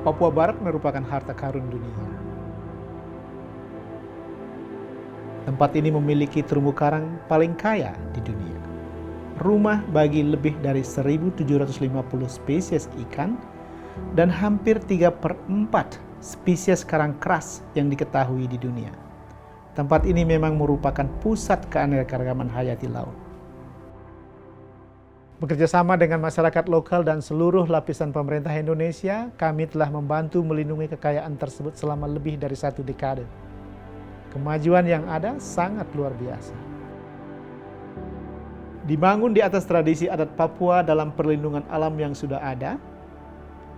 Papua Barat merupakan harta karun dunia. Tempat ini memiliki terumbu karang paling kaya di dunia. Rumah bagi lebih dari 1.750 spesies ikan dan hampir 3/4 spesies karang keras yang diketahui di dunia. Tempat ini memang merupakan pusat keanekaragaman hayati laut. Bekerjasama dengan masyarakat lokal dan seluruh lapisan pemerintah Indonesia, kami telah membantu melindungi kekayaan tersebut selama lebih dari 1 dekade. Kemajuan yang ada sangat luar biasa. Dibangun di atas tradisi adat Papua dalam perlindungan alam yang sudah ada,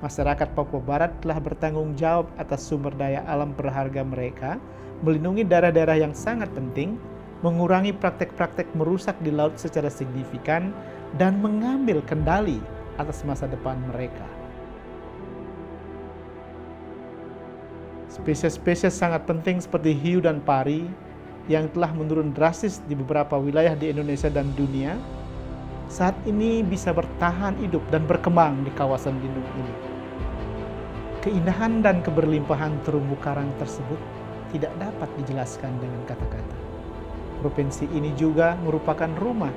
masyarakat Papua Barat telah bertanggung jawab atas sumber daya alam berharga mereka, melindungi daerah-daerah yang sangat penting, mengurangi praktek-praktek merusak di laut secara signifikan, dan mengambil kendali atas masa depan mereka. Spesies-spesies sangat penting seperti hiu dan pari yang telah menurun drastis di beberapa wilayah di Indonesia dan dunia, saat ini bisa bertahan hidup dan berkembang di kawasan lindung ini. Keindahan dan keberlimpahan terumbu karang tersebut tidak dapat dijelaskan dengan kata-kata. Provinsi ini juga merupakan rumah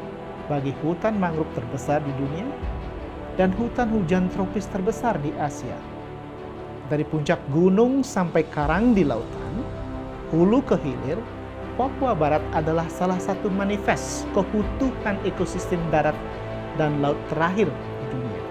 bagi hutan mangrove terbesar di dunia dan hutan hujan tropis terbesar di Asia. Dari puncak gunung sampai karang di lautan, hulu ke hilir, Papua Barat adalah salah satu manifest keutuhan ekosistem darat dan laut terakhir di dunia.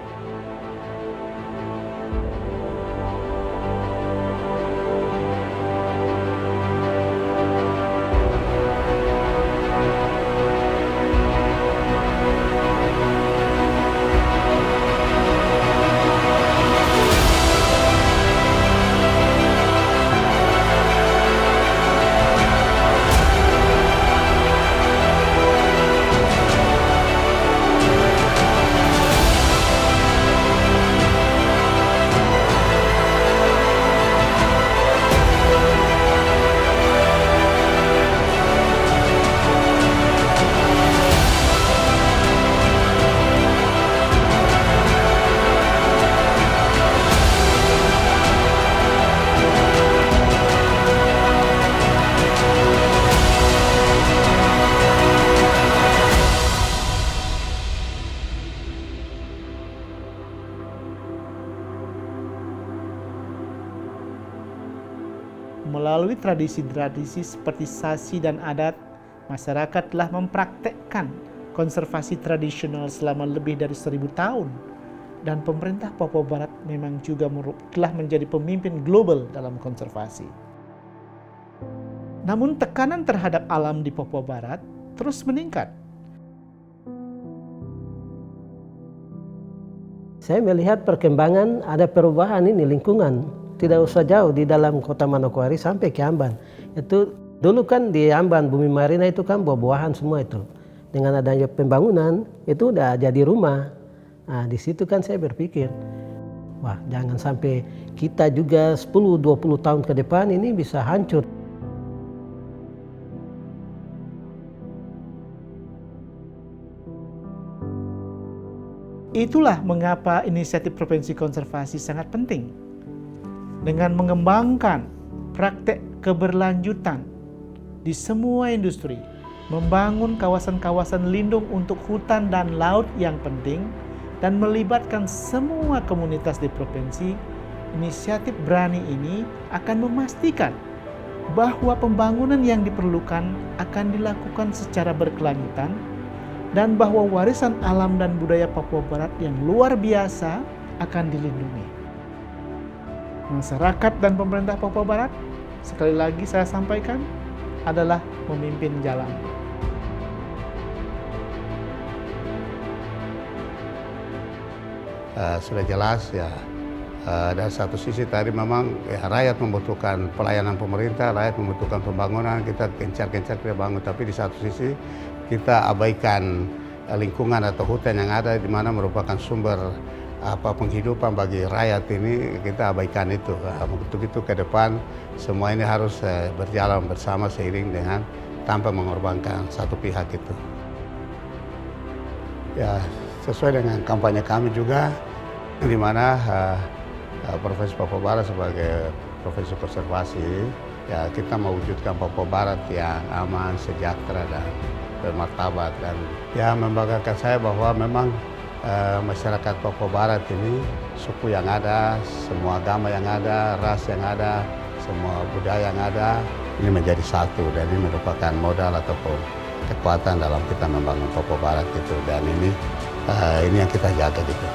Melalui tradisi-tradisi seperti sasi dan adat, masyarakat telah mempraktekkan konservasi tradisional selama lebih dari 1.000 tahun. Dan pemerintah Papua Barat memang juga telah menjadi pemimpin global dalam konservasi. Namun tekanan terhadap alam di Papua Barat terus meningkat. Saya melihat perkembangan ada perubahan ini lingkungan. Tidak usah jauh di dalam kota Manokwari sampai ke Amban. Itu dulu kan di Amban Bumi Marina itu kan buah-buahan semua itu. Dengan adanya pembangunan itu udah jadi rumah. Nah di situ kan saya berpikir, wah jangan sampai kita juga 10-20 tahun ke depan ini bisa hancur. Itulah mengapa inisiatif Provinsi Konservasi sangat penting. Dengan mengembangkan praktek keberlanjutan di semua industri, membangun kawasan-kawasan lindung untuk hutan dan laut yang penting, dan melibatkan semua komunitas di provinsi, inisiatif berani ini akan memastikan bahwa pembangunan yang diperlukan akan dilakukan secara berkelanjutan dan bahwa warisan alam dan budaya Papua Barat yang luar biasa akan dilindungi. Masyarakat dan pemerintah Papua Barat, sekali lagi saya sampaikan, adalah memimpin jalan. Sudah jelas ya, dari satu sisi tadi memang ya, rakyat membutuhkan pelayanan pemerintah, rakyat membutuhkan pembangunan, kita gencar-gencar kita bangun, tapi di satu sisi kita abaikan lingkungan atau hutan yang ada di mana merupakan sumber penghidupan bagi rakyat ini, kita abaikan itu. Untuk itu ke depan semua ini harus berjalan bersama seiring dengan tanpa mengorbankan satu pihak itu. Ya sesuai dengan kampanye kami juga, di mana Provinsi Papua Barat sebagai provinsi konservasi, ya kita mewujudkan Papua Barat yang aman, sejahtera dan bermartabat. Dan ya membanggakan saya bahwa memang masyarakat Papua Barat ini, suku yang ada, semua agama yang ada, ras yang ada, semua budaya yang ada, ini menjadi satu, dan ini merupakan modal ataupun kekuatan dalam kita membangun Papua Barat gitu. Dan ini yang kita jaga gitu.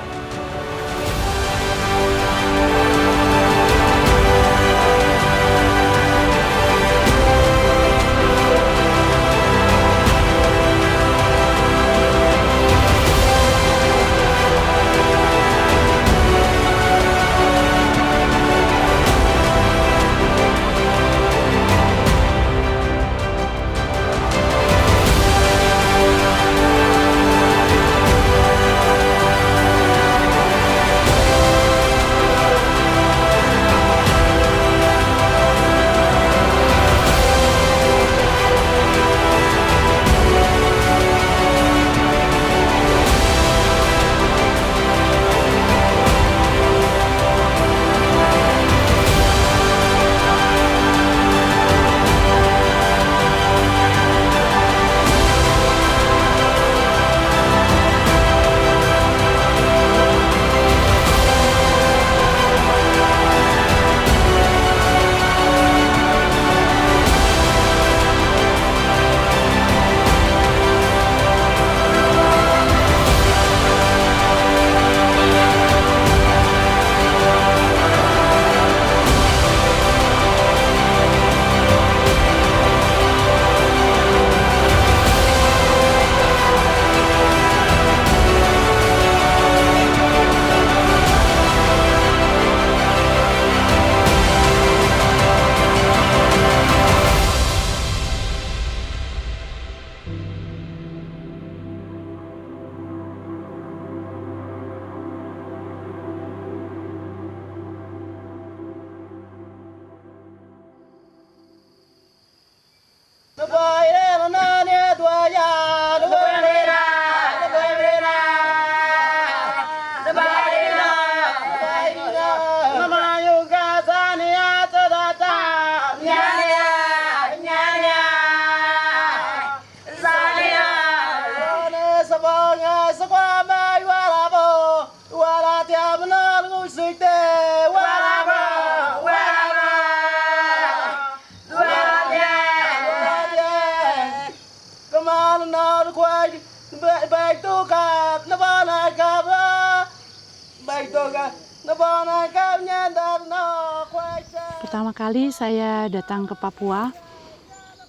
Pertama kali saya datang ke Papua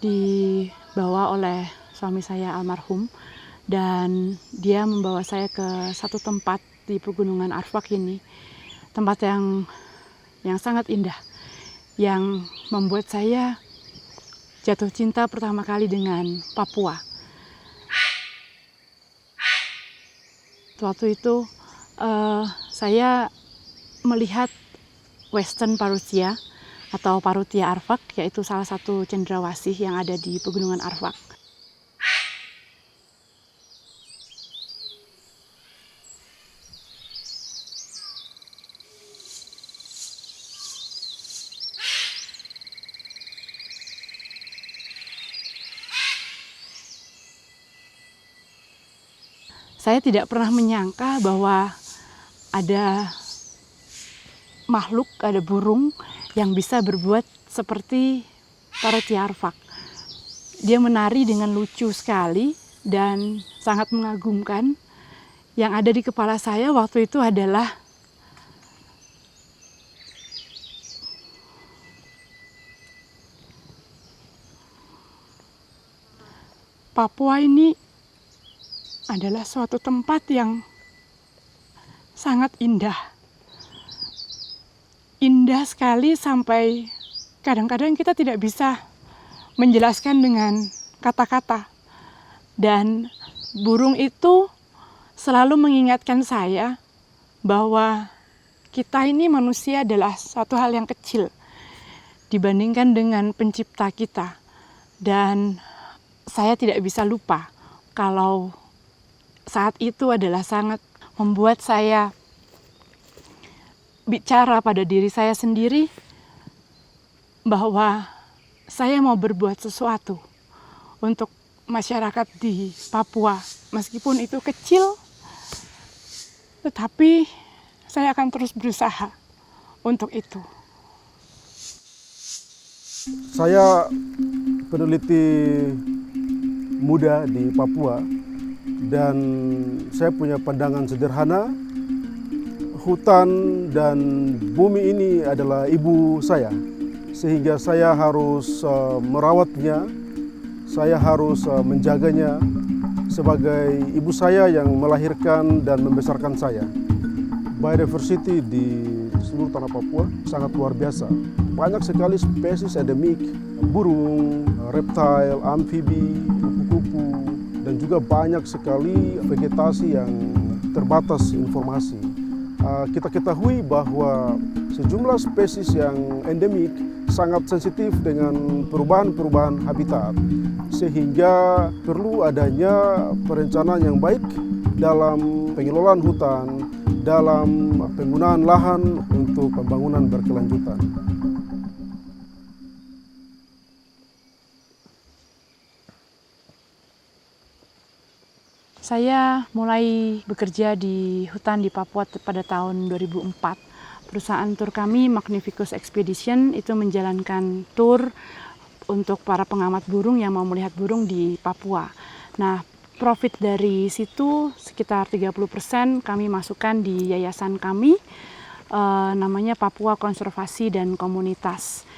dibawa oleh suami saya almarhum, dan dia membawa saya ke satu tempat di Pegunungan Arfak ini, tempat yang sangat indah, yang membuat saya jatuh cinta pertama kali dengan Papua. Waktu itu saya melihat Western Parutia atau Parutia Arfak, yaitu salah satu cendrawasih yang ada di Pegunungan Arfak. Saya tidak pernah menyangka bahwa ada makhluk, ada burung yang bisa berbuat seperti Parutia Arfak. Dia menari dengan lucu sekali dan sangat mengagumkan. Yang ada di kepala saya waktu itu adalah Papua ini adalah suatu tempat yang sangat indah. Indah sekali sampai kadang-kadang kita tidak bisa menjelaskan dengan kata-kata. Dan burung itu selalu mengingatkan saya bahwa kita ini manusia adalah suatu hal yang kecil dibandingkan dengan pencipta kita. Dan saya tidak bisa lupa kalau saat itu adalah sangat membuat saya bicara pada diri saya sendiri bahwa saya mau berbuat sesuatu untuk masyarakat di Papua. Meskipun itu kecil, tetapi saya akan terus berusaha untuk itu. Saya peneliti muda di Papua dan saya punya pandangan sederhana. Hutan dan bumi ini adalah ibu saya, sehingga saya harus merawatnya, saya harus menjaganya sebagai ibu saya yang melahirkan dan membesarkan saya. Biodiversity di seluruh tanah Papua sangat luar biasa. Banyak sekali spesies endemik, burung, reptil, amfibi, kupu-kupu, dan juga banyak sekali vegetasi yang terbatas informasi. Kita ketahui bahwa sejumlah spesies yang endemik sangat sensitif dengan perubahan-perubahan habitat, sehingga perlu adanya perencanaan yang baik dalam pengelolaan hutan, dalam penggunaan lahan untuk pembangunan berkelanjutan. Saya mulai bekerja di hutan di Papua pada tahun 2004. Perusahaan tur kami, Magnificus Expedition, itu menjalankan tur untuk para pengamat burung yang mau melihat burung di Papua. Nah, profit dari situ sekitar 30% kami masukkan di yayasan kami, namanya Papua Konservasi dan Komunitas.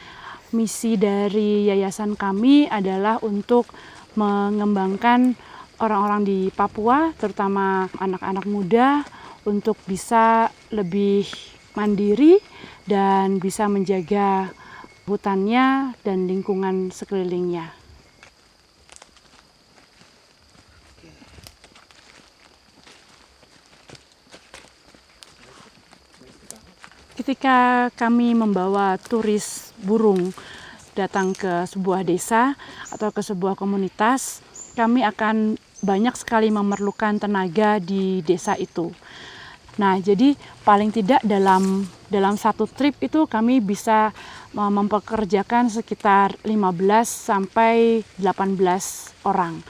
Misi dari yayasan kami adalah untuk mengembangkan orang-orang di Papua, terutama anak-anak muda, untuk bisa lebih mandiri dan bisa menjaga hutannya dan lingkungan sekelilingnya. Ketika kami membawa turis burung datang ke sebuah desa atau ke sebuah komunitas, kami akan banyak sekali memerlukan tenaga di desa itu. Nah, jadi paling tidak dalam satu trip itu kami bisa mempekerjakan sekitar 15 sampai 18 orang.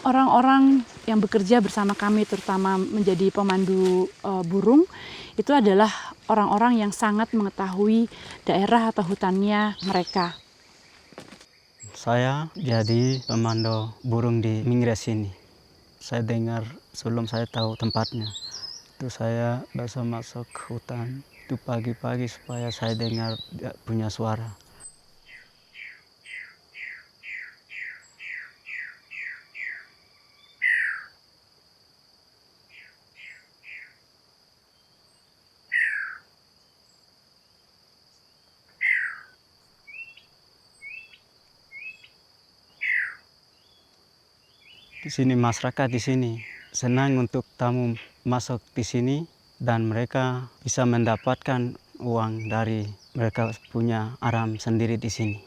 Orang-orang yang bekerja bersama kami, terutama menjadi pemandu burung, itu adalah orang-orang yang sangat mengetahui daerah atau hutannya mereka. Saya jadi pemandu burung di Mingres ini. Saya dengar sebelum saya tahu tempatnya. Itu saya biasa masuk hutan itu pagi-pagi supaya saya dengar punya suara. Di sini masyarakat di sini senang untuk tamu masuk di sini dan mereka bisa mendapatkan uang dari mereka punya aram sendiri di sini.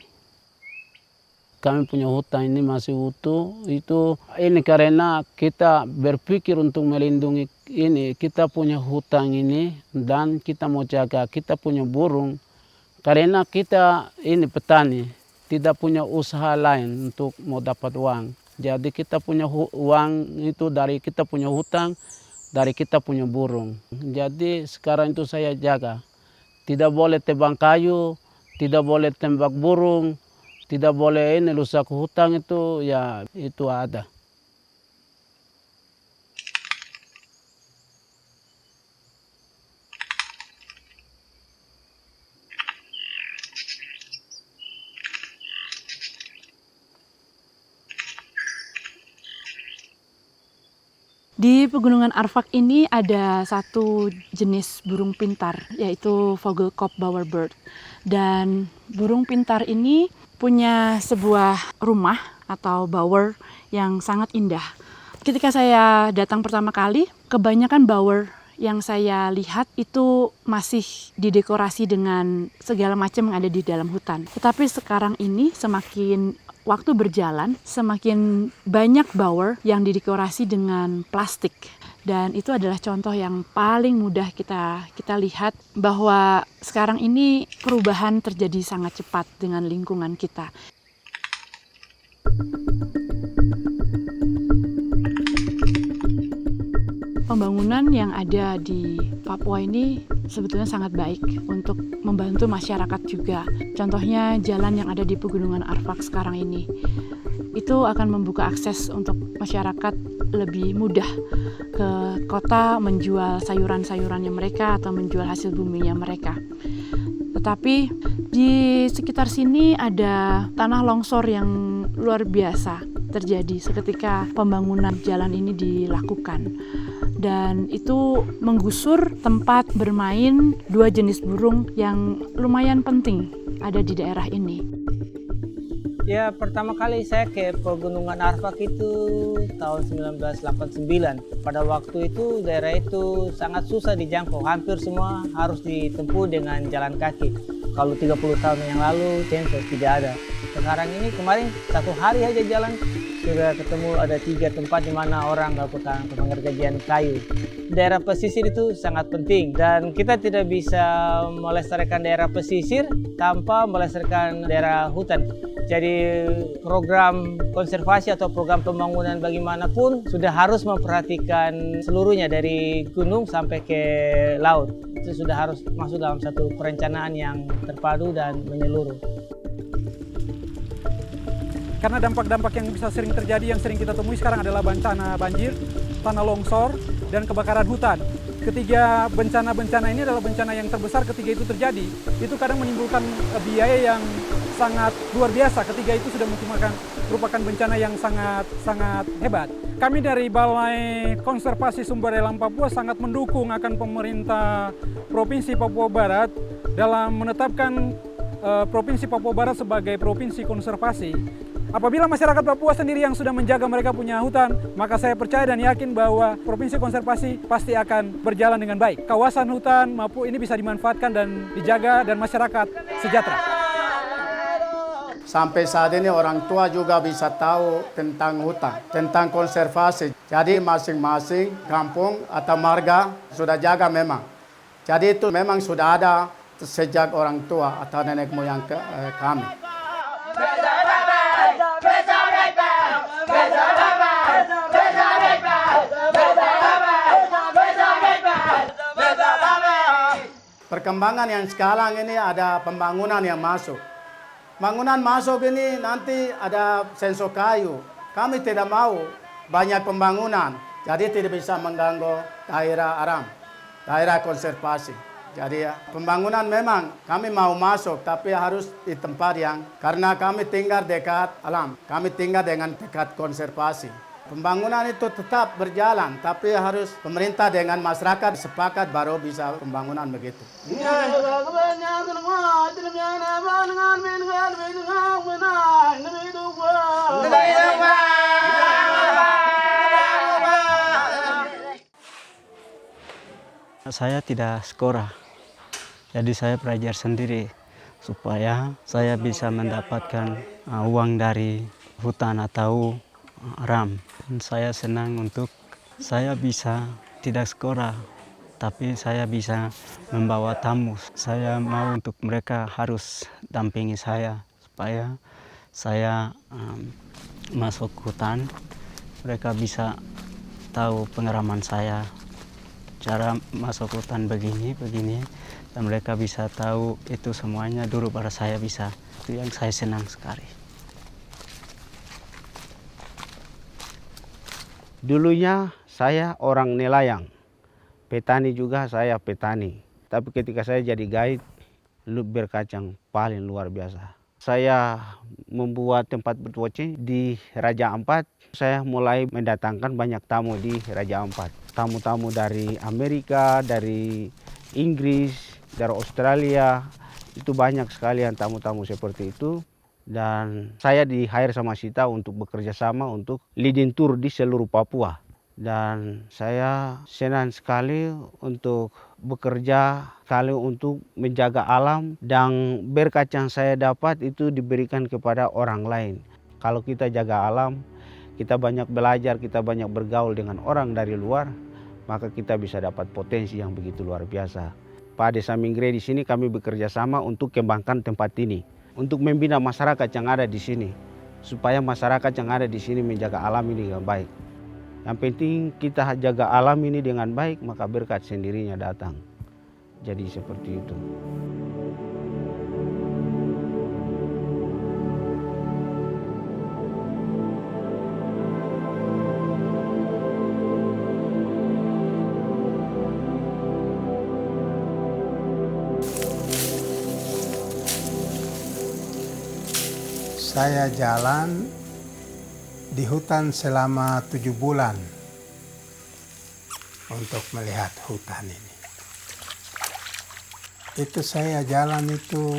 Kami punya hutan ini masih utuh, itu ini karena kita berpikir untuk melindungi ini, kita punya hutan ini dan kita mau jaga, kita punya burung. Karena kita ini petani, tidak punya usaha lain untuk mau dapat uang. Jadi kita punya uang itu dari kita punya hutan, dari kita punya burung. Jadi sekarang itu saya jaga. Tidak boleh tebang kayu, tidak boleh tembak burung, tidak boleh ini rusak hutan itu, ya itu ada. Di Pegunungan Arfak ini ada satu jenis burung pintar, yaitu Vogelkop bowerbird. Dan burung pintar ini punya sebuah rumah atau bower yang sangat indah. Ketika saya datang pertama kali, kebanyakan bower yang saya lihat itu masih didekorasi dengan segala macam yang ada di dalam hutan. Tetapi sekarang ini semakin waktu berjalan, semakin banyak bower yang didekorasi dengan plastik. Dan itu adalah contoh yang paling mudah kita lihat bahwa sekarang ini perubahan terjadi sangat cepat dengan lingkungan kita. Pembangunan yang ada di Papua ini sebetulnya sangat baik untuk membantu masyarakat juga. Contohnya jalan yang ada di Pegunungan Arfak sekarang ini. Itu akan membuka akses untuk masyarakat lebih mudah ke kota menjual sayuran-sayurannya mereka atau menjual hasil buminya mereka. Tetapi di sekitar sini ada tanah longsor yang luar biasa terjadi seketika pembangunan jalan ini dilakukan. Dan itu menggusur tempat bermain 2 jenis burung yang lumayan penting ada di daerah ini. Ya, pertama kali saya ke Pegunungan Arfak itu tahun 1989. Pada waktu itu daerah itu sangat susah dijangkau, hampir semua harus ditempuh dengan jalan kaki. Kalau 30 tahun yang lalu sensor tidak ada. Sekarang ini kemarin 1 hari aja jalan sudah ketemu ada 3 tempat di mana orang melakukan pengerjaan kayu. Daerah pesisir itu sangat penting dan kita tidak bisa melestarikan daerah pesisir tanpa melestarikan daerah hutan. Jadi program konservasi atau program pembangunan bagaimanapun sudah harus memperhatikan seluruhnya dari gunung sampai ke laut. Itu sudah harus masuk dalam satu perencanaan yang terpadu dan menyeluruh. Karena dampak-dampak yang bisa sering terjadi, yang sering kita temui sekarang adalah bencana banjir, tanah longsor, dan kebakaran hutan. Ketiga bencana-bencana ini adalah bencana yang terbesar ketika itu terjadi. Itu kadang menimbulkan biaya yang sangat luar biasa. Ketiga itu sudah merupakan bencana yang sangat hebat. Kami dari Balai Konservasi Sumber Daya Alam Papua sangat mendukung akan pemerintah Provinsi Papua Barat dalam menetapkan Provinsi Papua Barat sebagai provinsi konservasi. Apabila masyarakat Papua sendiri yang sudah menjaga mereka punya hutan, maka saya percaya dan yakin bahwa provinsi konservasi pasti akan berjalan dengan baik. Kawasan hutan Papua ini bisa dimanfaatkan dan dijaga dan masyarakat sejahtera. Sampai saat ini orang tua juga bisa tahu tentang hutan, tentang konservasi. Jadi masing-masing kampung atau marga sudah jaga memang. Jadi itu memang sudah ada sejak orang tua atau nenek moyang kami. Perkembangan yang sekarang ini ada pembangunan yang masuk. Bangunan masuk ini nanti ada sensor kayu. Kami tidak mau banyak pembangunan, jadi tidak bisa mengganggu daerah alam, daerah konservasi. Jadi pembangunan memang kami mau masuk, tapi harus di tempat yang, karena kami tinggal dekat alam, kami tinggal dengan dekat konservasi. Pembangunan itu tetap berjalan, tapi harus pemerintah dengan masyarakat sepakat baru bisa pembangunan begitu. Saya tidak sekolah, jadi saya belajar sendiri supaya saya bisa mendapatkan uang dari hutan atau alam. Dan saya senang untuk saya bisa tidak sekolah, tapi saya bisa membawa tamu. Saya mau untuk mereka harus dampingi saya supaya saya masuk hutan, mereka bisa tahu pengalaman saya. Cara masuk hutan begini, dan mereka bisa tahu itu semuanya dulu baru saya bisa. Itu yang saya senang sekali. Dulunya saya orang nelayan, petani juga saya petani. Tapi ketika saya jadi guide, berkacang paling luar biasa. Saya membuat tempat berwatching di Raja Ampat. Saya mulai mendatangkan banyak tamu di Raja Ampat. Tamu-tamu dari Amerika, dari Inggris, dari Australia. Itu banyak sekali yang tamu-tamu seperti itu. Dan saya di-hire sama Sita untuk bekerja sama untuk leading tour di seluruh Papua. Dan saya senang sekali untuk bekerja, sekali untuk menjaga alam, dan berkat yang saya dapat itu diberikan kepada orang lain. Kalau kita jaga alam, kita banyak belajar, kita banyak bergaul dengan orang dari luar, maka kita bisa dapat potensi yang begitu luar biasa. Pak Desa Minggre di sini kami bekerja sama untuk kembangkan tempat ini, untuk membina masyarakat yang ada di sini, supaya masyarakat yang ada di sini menjaga alam ini dengan baik. Yang penting kita jaga alam ini dengan baik, maka berkat sendirinya datang. Jadi seperti itu. Saya jalan di hutan selama 7 bulan untuk melihat hutan ini. Itu saya jalan itu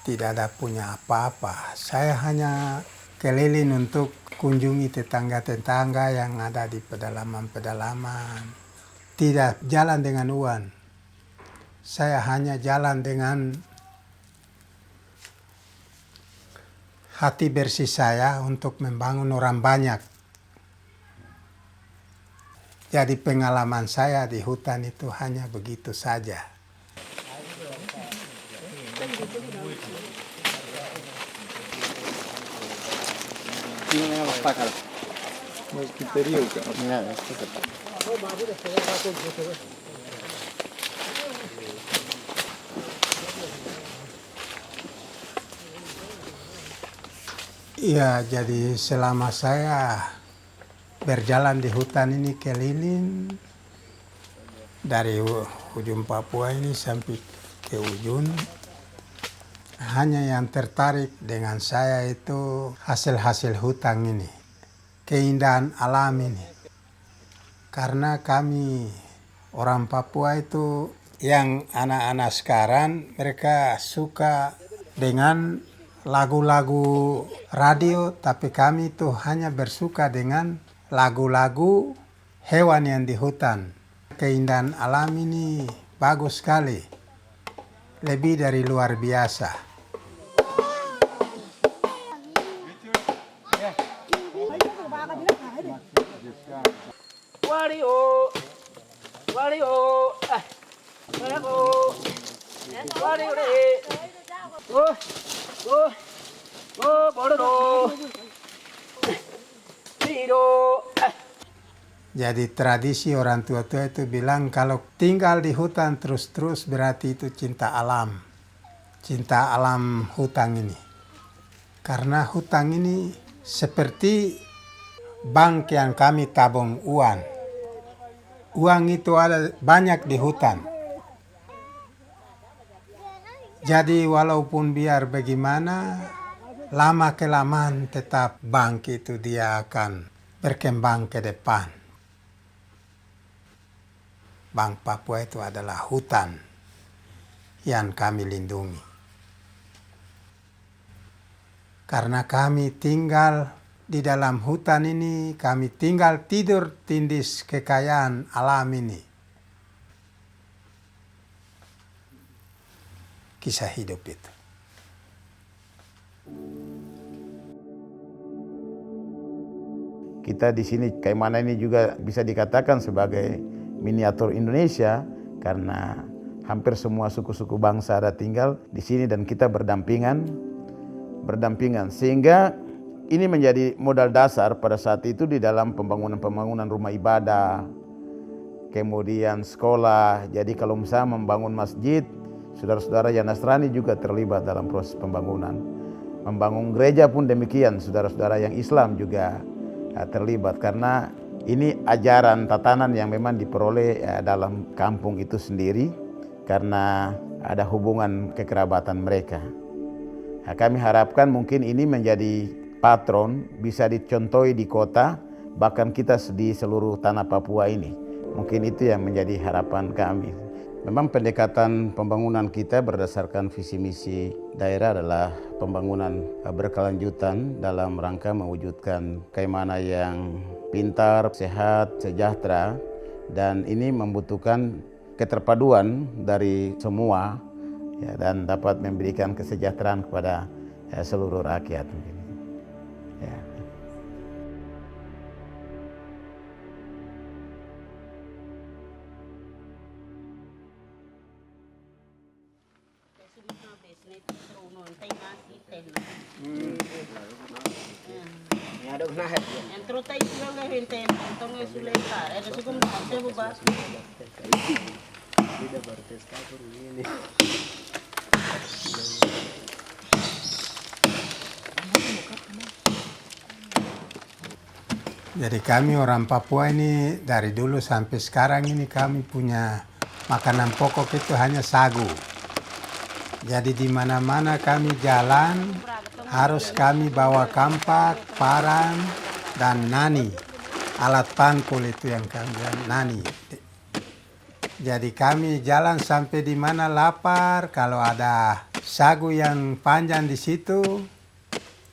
tidak ada punya apa-apa. Saya hanya keliling untuk kunjungi tetangga-tetangga yang ada di pedalaman-pedalaman. Tidak jalan dengan uang. Saya hanya jalan dengan hati bersih saya untuk membangun orang banyak. Jadi pengalaman saya di hutan itu hanya begitu saja. Iya, jadi selama saya berjalan di hutan ini keliling dari ujung Papua ini sampai ke ujung, hanya yang tertarik dengan saya itu hasil-hasil hutan ini, keindahan alam ini. Karena kami orang Papua itu yang anak-anak sekarang mereka suka dengan lagu-lagu radio, tapi kami itu hanya bersuka dengan lagu-lagu hewan yang di hutan. Keindahan alam ini bagus sekali, lebih dari luar biasa. Jadi tradisi orang tua-tua itu bilang kalau tinggal di hutan terus-terus berarti itu cinta alam. Cinta alam hutan ini. Karena hutan ini seperti bank yang kami tabung uang. Uang itu ada banyak di hutan. Jadi walaupun biar bagaimana, lama-kelamaan tetap bank itu dia akan berkembang ke depan. Bank Papua itu adalah hutan yang kami lindungi. Karena kami tinggal di dalam hutan ini, kami tinggal tidur tindis kekayaan alam ini. Kisah hidup itu. Kita di sini Kaimana ini juga bisa dikatakan sebagai miniatur Indonesia karena hampir semua suku-suku bangsa ada tinggal di sini dan kita berdampingan sehingga ini menjadi modal dasar pada saat itu di dalam pembangunan rumah ibadah, kemudian sekolah. Jadi kalau misalnya membangun masjid, saudara-saudara yang Nasrani juga terlibat dalam proses pembangunan. Membangun gereja pun demikian, saudara-saudara yang Islam juga terlibat karena ini ajaran tatanan yang memang diperoleh dalam kampung itu sendiri karena ada hubungan kekerabatan mereka. Nah, kami harapkan mungkin ini menjadi patron, bisa dicontohi di kota, bahkan kita di seluruh tanah Papua ini. Mungkin itu yang menjadi harapan kami. Memang pendekatan pembangunan kita berdasarkan visi misi daerah adalah pembangunan berkelanjutan dalam rangka mewujudkan Kaimana yang pintar, sehat, sejahtera, dan ini membutuhkan keterpaduan dari semua ya, dan dapat memberikan kesejahteraan kepada seluruh rakyat. Ya. Jadi kami orang Papua ini dari dulu sampai sekarang ini kami punya makanan pokok itu hanya sagu. Jadi di mana-mana kami jalan harus kami bawa kampak, parang, dan nani. Alat pangkul itu yang kami bilang nani. Jadi kami jalan sampai di mana lapar, kalau ada sagu yang panjang di situ,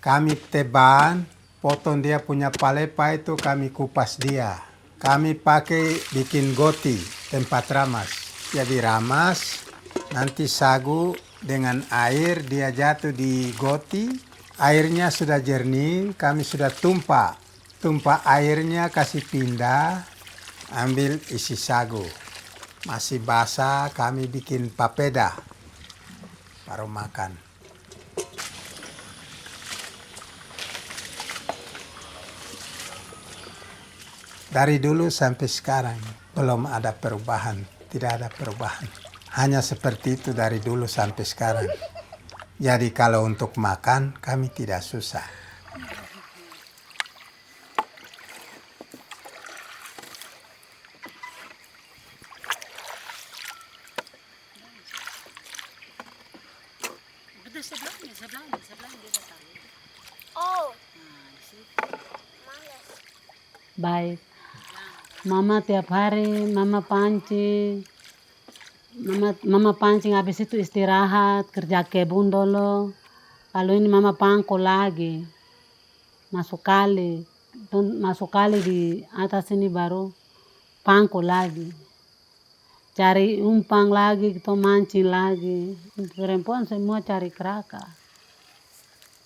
kami teban, potong dia punya palepa itu kami kupas dia. Kami pakai bikin goti, tempat ramas. Jadi ramas, nanti sagu dengan air dia jatuh di goti. Airnya sudah jernih, kami sudah tumpah. Tumpah airnya kasih pindah, ambil isi sagu. Masih basah kami bikin papeda, baru makan. Dari dulu sampai sekarang belum ada perubahan, tidak ada perubahan. Hanya seperti itu dari dulu sampai sekarang. Jadi kalau untuk makan kami tidak susah. Baik. Mama tiap hari, mama pancing. Mama pancing habis itu istirahat, kerja kebun dulu. Lalu ini mama pangkul lagi. Masuk kali di atas ini baru pangkul lagi. Cari umpan lagi, kita mancing lagi. Perempuan semua cari keraka.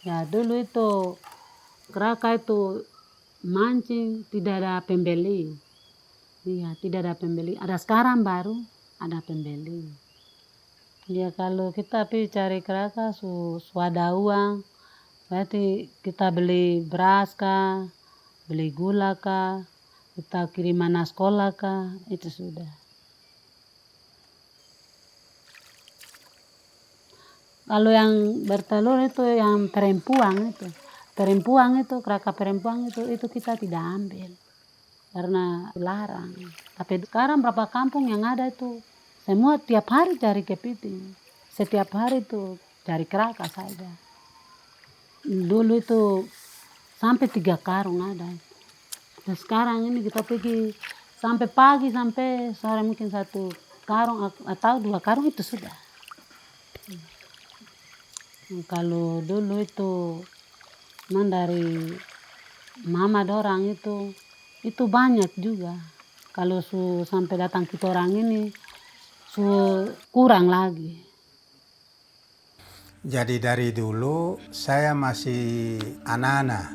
Ya dulu itu keraka itu mancing tidak ada pembeli. Iya, tidak ada pembeli. Ada sekarang baru ada pembeli. Ya kalau kita pergi cari keraka ada uang, berarti kita beli beras kah, beli gula kah, kita kirim anak sekolah kah, itu sudah. Kalau yang bertelur itu yang perempuan itu. Keraka perempuan itu kita tidak ambil karena larang. Tapi sekarang berapa kampung yang ada itu semua tiap hari cari kepiting, setiap hari itu cari keraka saja. Dulu itu sampai 3 karung ada. Dan sekarang ini kita pergi sampai pagi sampai sore mungkin 1 karung atau 2 karung itu sudah. Kalau dulu itu dari mama dorang itu banyak juga. Kalau sampai datang kita orang ini kurang lagi. Jadi dari dulu saya masih anak-anak.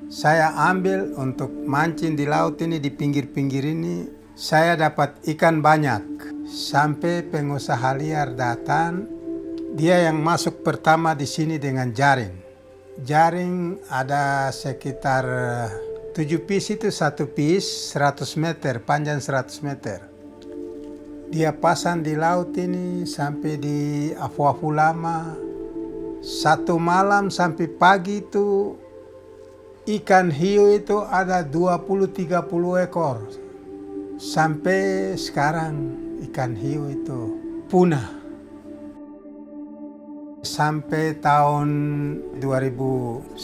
Saya ambil untuk mancing di laut ini, di pinggir-pinggir ini. Saya dapat ikan banyak. Sampai pengusaha liar datang, dia yang masuk pertama di sini dengan jaring. Jaring ada sekitar 7 piece itu 1 piece 100 meter, panjang 100 meter. Dia pasang di laut ini sampai di Afu-Afu Lama. 1 malam sampai pagi itu ikan hiu itu ada 20-30 ekor. Sampai sekarang ikan hiu itu punah. Sampai tahun 2011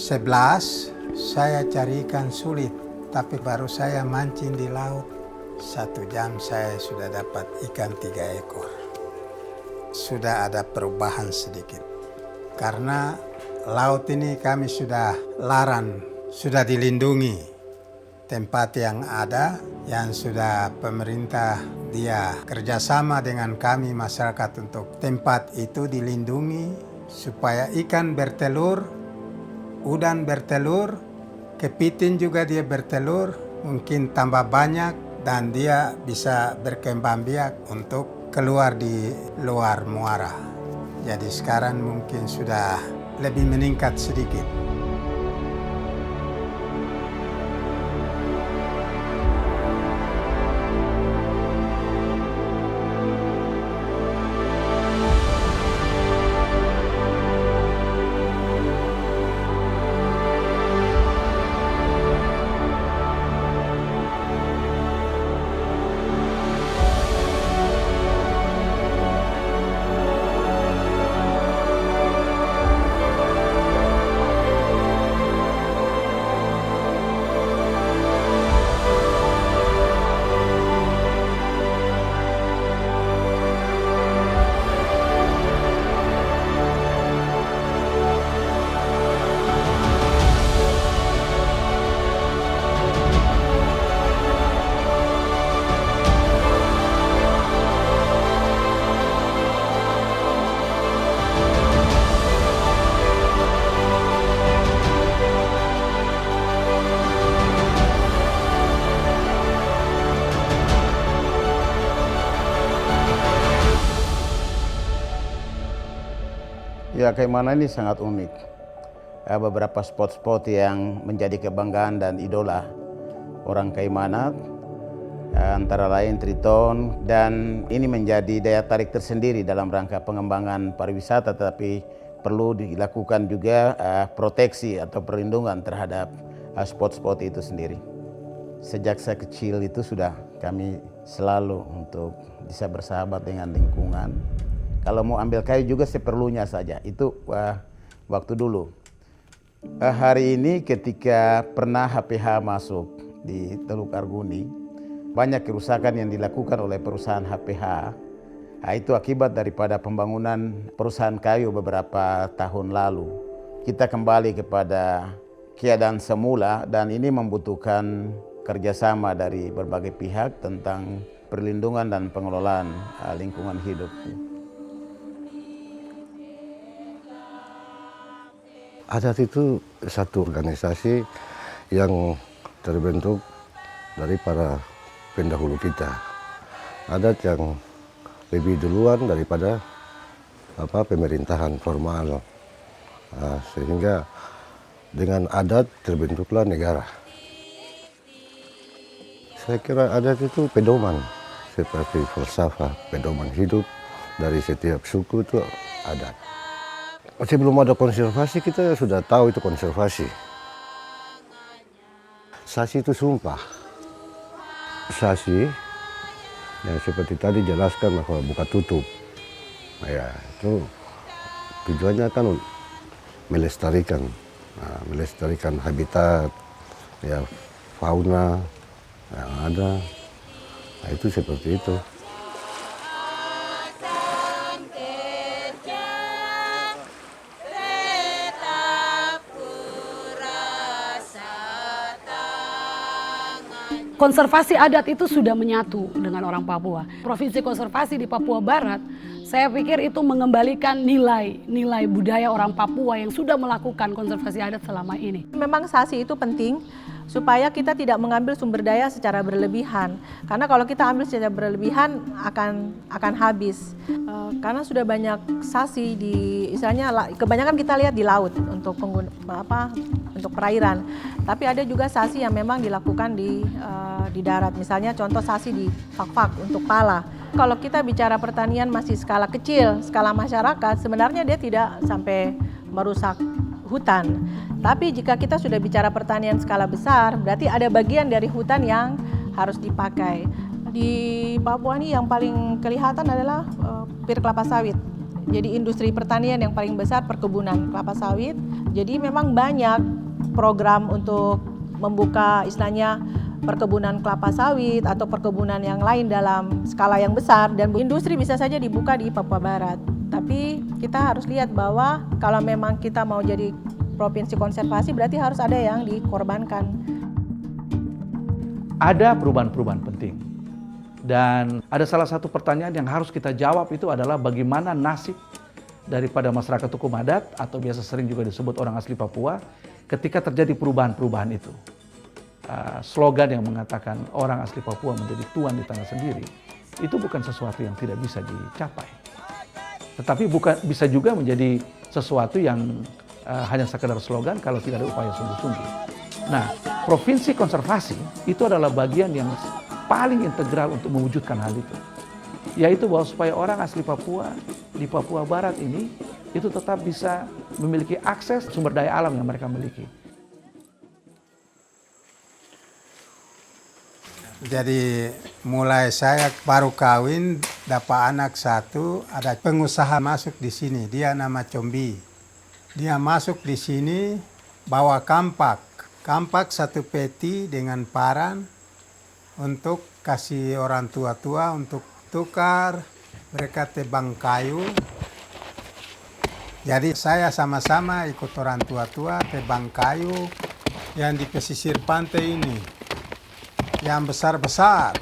saya cari ikan sulit, tapi baru saya mancing di laut 1 jam saya sudah dapat ikan 3 ekor. Sudah ada perubahan sedikit karena laut ini kami sudah larang, sudah dilindungi. Tempat yang ada yang sudah pemerintah dia kerjasama dengan kami masyarakat untuk tempat itu dilindungi supaya ikan bertelur, udang bertelur, kepiting juga dia bertelur, mungkin tambah banyak dan dia bisa berkembang biak untuk keluar di luar muara. Jadi sekarang mungkin sudah lebih meningkat sedikit. Ya, Kaimana ini sangat unik. Beberapa spot-spot yang menjadi kebanggaan dan idola orang Kaimana, antara lain Triton, dan ini menjadi daya tarik tersendiri dalam rangka pengembangan pariwisata, tetapi perlu dilakukan juga proteksi atau perlindungan terhadap spot-spot itu sendiri. Sejak saya kecil itu sudah kami selalu untuk bisa bersahabat dengan lingkungan. Kalau mau ambil kayu juga seperlunya saja, itu waktu dulu. Hari ini ketika pernah HPH masuk di Teluk Arguni, banyak kerusakan yang dilakukan oleh perusahaan HPH. Itu akibat daripada pembangunan perusahaan kayu beberapa tahun lalu. Kita kembali kepada keadaan semula dan ini membutuhkan kerjasama dari berbagai pihak tentang perlindungan dan pengelolaan lingkungan hidup. Adat itu satu organisasi yang terbentuk dari para pendahulu kita. Adat yang lebih duluan daripada pemerintahan formal. Sehingga dengan adat terbentuklah negara. Saya kira adat itu pedoman, seperti filsafat, pedoman hidup dari setiap suku itu adat. Sebelum ada konservasi kita sudah tahu itu konservasi. Sasi itu sumpah. Sasi yang seperti tadi jelaskan bahwa buka tutup. Ya, itu tujuannya kan melestarikan habitat, ya, fauna yang ada. Nah, itu seperti itu. Konservasi adat itu sudah menyatu dengan orang Papua. Provinsi konservasi di Papua Barat, saya pikir itu mengembalikan nilai budaya orang Papua yang sudah melakukan konservasi adat selama ini. Memang sasi itu penting supaya kita tidak mengambil sumber daya secara berlebihan. Karena kalau kita ambil secara berlebihan akan habis. Karena sudah banyak sasi kebanyakan kita lihat di laut untuk untuk perairan. Tapi ada juga sasi yang memang dilakukan di darat. Misalnya contoh sasi di Fak-Fak untuk pala. Kalau kita bicara pertanian masih skala kecil, skala masyarakat, sebenarnya dia tidak sampai merusak hutan. Tapi jika kita sudah bicara pertanian skala besar, berarti ada bagian dari hutan yang harus dipakai. Di Papua ini yang paling kelihatan adalah pir kelapa sawit. Jadi industri pertanian yang paling besar perkebunan kelapa sawit. Jadi memang banyak program untuk membuka istilahnya perkebunan kelapa sawit atau perkebunan yang lain dalam skala yang besar, dan industri bisa saja dibuka di Papua Barat. Tapi kita harus lihat bahwa kalau memang kita mau jadi provinsi konservasi berarti harus ada yang dikorbankan. Ada perubahan-perubahan penting. Dan ada salah satu pertanyaan yang harus kita jawab itu adalah bagaimana nasib daripada masyarakat hukum adat atau biasa sering juga disebut orang asli Papua ketika terjadi perubahan-perubahan itu. Slogan yang mengatakan orang asli Papua menjadi tuan di tanah sendiri itu bukan sesuatu yang tidak bisa dicapai. Tetapi bisa juga menjadi sesuatu yang hanya sekedar slogan kalau tidak ada upaya sungguh-sungguh. Nah, provinsi konservasi itu adalah bagian yang paling integral untuk mewujudkan hal itu. Yaitu bahwa supaya orang asli Papua di Papua Barat ini itu tetap bisa memiliki akses sumber daya alam yang mereka miliki. Jadi mulai saya baru kawin, dapat anak satu, ada pengusaha masuk di sini, dia nama Combi. Dia masuk di sini bawa kampak satu peti dengan paran untuk kasih orang tua-tua untuk tukar, mereka tebang kayu. Jadi saya sama-sama ikut orang tua-tua tebang kayu yang di pesisir pantai ini. Yang besar-besar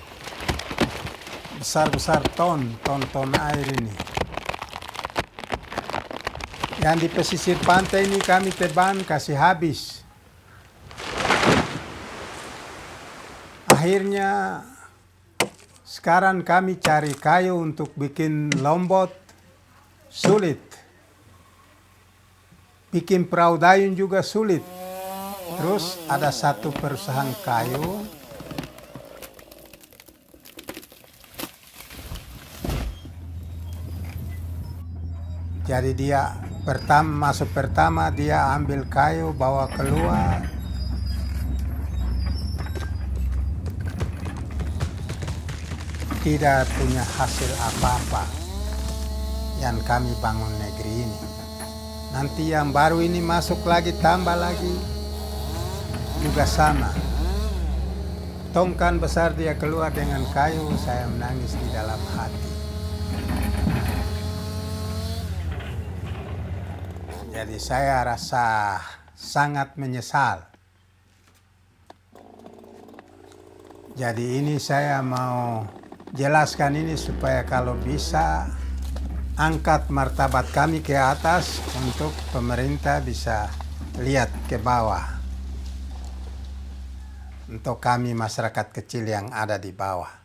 ton air ini. Yang di pesisir pantai ini kami tebang kasih habis. Akhirnya sekarang kami cari kayu untuk bikin lombot sulit. Bikin perahu dayung juga sulit. Terus ada satu perusahaan kayu. Jadi dia masuk pertama dia ambil kayu bawa keluar. Tidak punya hasil apa-apa yang kami bangun negeri ini. Nanti yang baru ini masuk lagi tambah lagi juga sama. Tongkan besar dia keluar dengan kayu, saya menangis di dalam hati. Jadi saya rasa sangat menyesal. Jadi ini saya mau jelaskan ini supaya kalau bisa angkat martabat kami ke atas untuk pemerintah bisa lihat ke bawah. Untuk kami masyarakat kecil yang ada di bawah.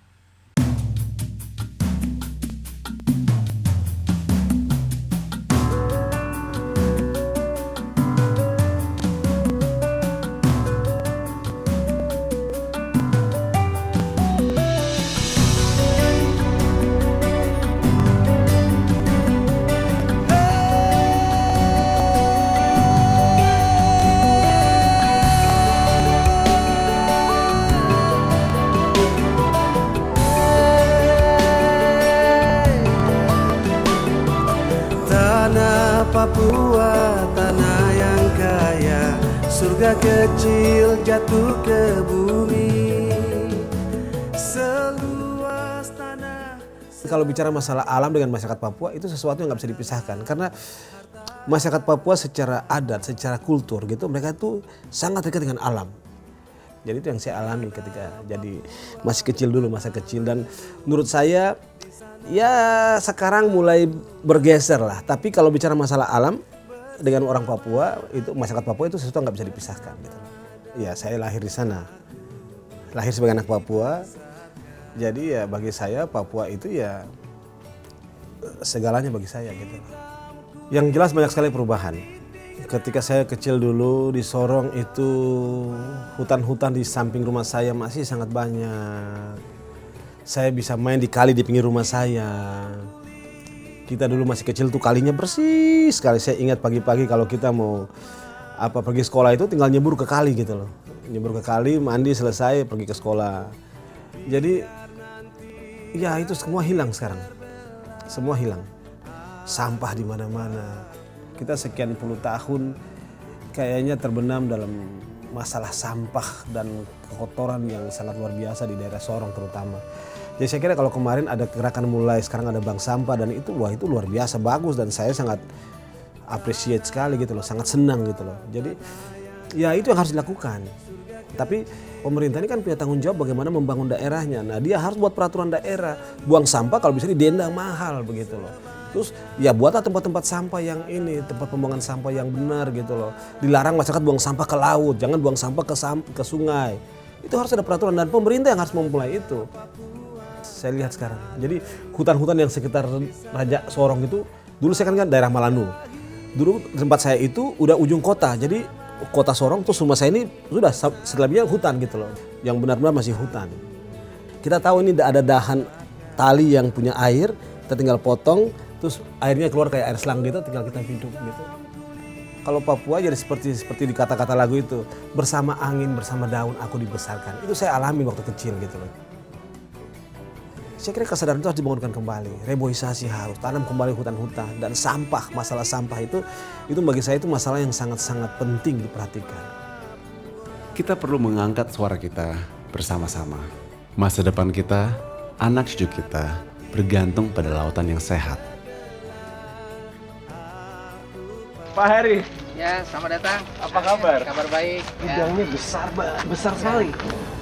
Papua, tanah yang kaya, surga kecil jatuh ke bumi, seluas tanah. Kalau bicara masalah alam dengan masyarakat Papua itu sesuatu yang nggak bisa dipisahkan karena masyarakat Papua secara adat, secara kultur gitu mereka itu sangat dekat dengan alam. Jadi itu yang saya alami ketika jadi masih kecil dulu, masa kecil, dan menurut saya ya sekarang mulai bergeser lah. Tapi kalau bicara masalah alam dengan orang Papua, itu masyarakat Papua itu sesuatu nggak bisa dipisahkan. Gitu. Ya saya lahir di sana, lahir sebagai anak Papua. Jadi ya bagi saya Papua itu ya segalanya bagi saya gitu. Yang jelas banyak sekali perubahan. Ketika saya kecil dulu di Sorong itu hutan-hutan di samping rumah saya masih sangat banyak. Saya bisa main di kali di pinggir rumah saya. Kita dulu masih kecil tuh kalinya bersih sekali. Saya ingat pagi-pagi kalau kita mau pergi sekolah itu tinggal nyebur ke kali gitu loh. Nyebur ke kali, mandi selesai, pergi ke sekolah. Jadi ya itu semua hilang sekarang. Semua hilang. Sampah di mana-mana. Kita sekian puluh tahun kayaknya terbenam dalam masalah sampah dan kotoran yang sangat luar biasa di daerah Sorong terutama. Jadi saya kira kalau kemarin ada gerakan mulai sekarang ada bank sampah dan itu wah itu luar biasa bagus dan saya sangat appreciate sekali gitu loh, sangat senang gitu loh. Jadi ya itu yang harus dilakukan. Tapi pemerintah ini kan punya tanggung jawab bagaimana membangun daerahnya. Nah dia harus buat peraturan daerah, buang sampah kalau bisa didenda mahal begitu loh. Terus ya buatlah tempat-tempat sampah yang ini, tempat pembuangan sampah yang benar gitu loh. Dilarang masyarakat buang sampah ke laut, jangan buang sampah ke sungai. Itu harus ada peraturan dan pemerintah yang harus memulai itu. Saya lihat sekarang. Jadi hutan-hutan yang sekitar Raja Sorong itu Dulu saya kan daerah Malanu. Dulu tempat saya itu udah ujung kota, jadi kota Sorong terus rumah saya ini sudah selebihnya hutan gitu loh, yang benar-benar masih hutan. Kita tahu ini ada dahan tali yang punya air, kita tinggal potong, terus airnya keluar kayak air selang gitu, tinggal kita hidup gitu. Kalau Papua jadi seperti di kata-kata lagu itu, bersama angin, bersama daun aku dibesarkan. Itu saya alami waktu kecil gitu loh. Saya kira kesadaran itu harus dibangunkan kembali, reboisasi harus, tanam kembali hutan-hutan, dan sampah, masalah sampah itu bagi saya itu masalah yang sangat-sangat penting diperhatikan. Kita perlu mengangkat suara kita bersama-sama. Masa depan kita, anak cucu kita, bergantung pada lautan yang sehat. Pak Heri. Ya, selamat datang. Apa kabar? Kabar baik. Gudangnya besar sekali.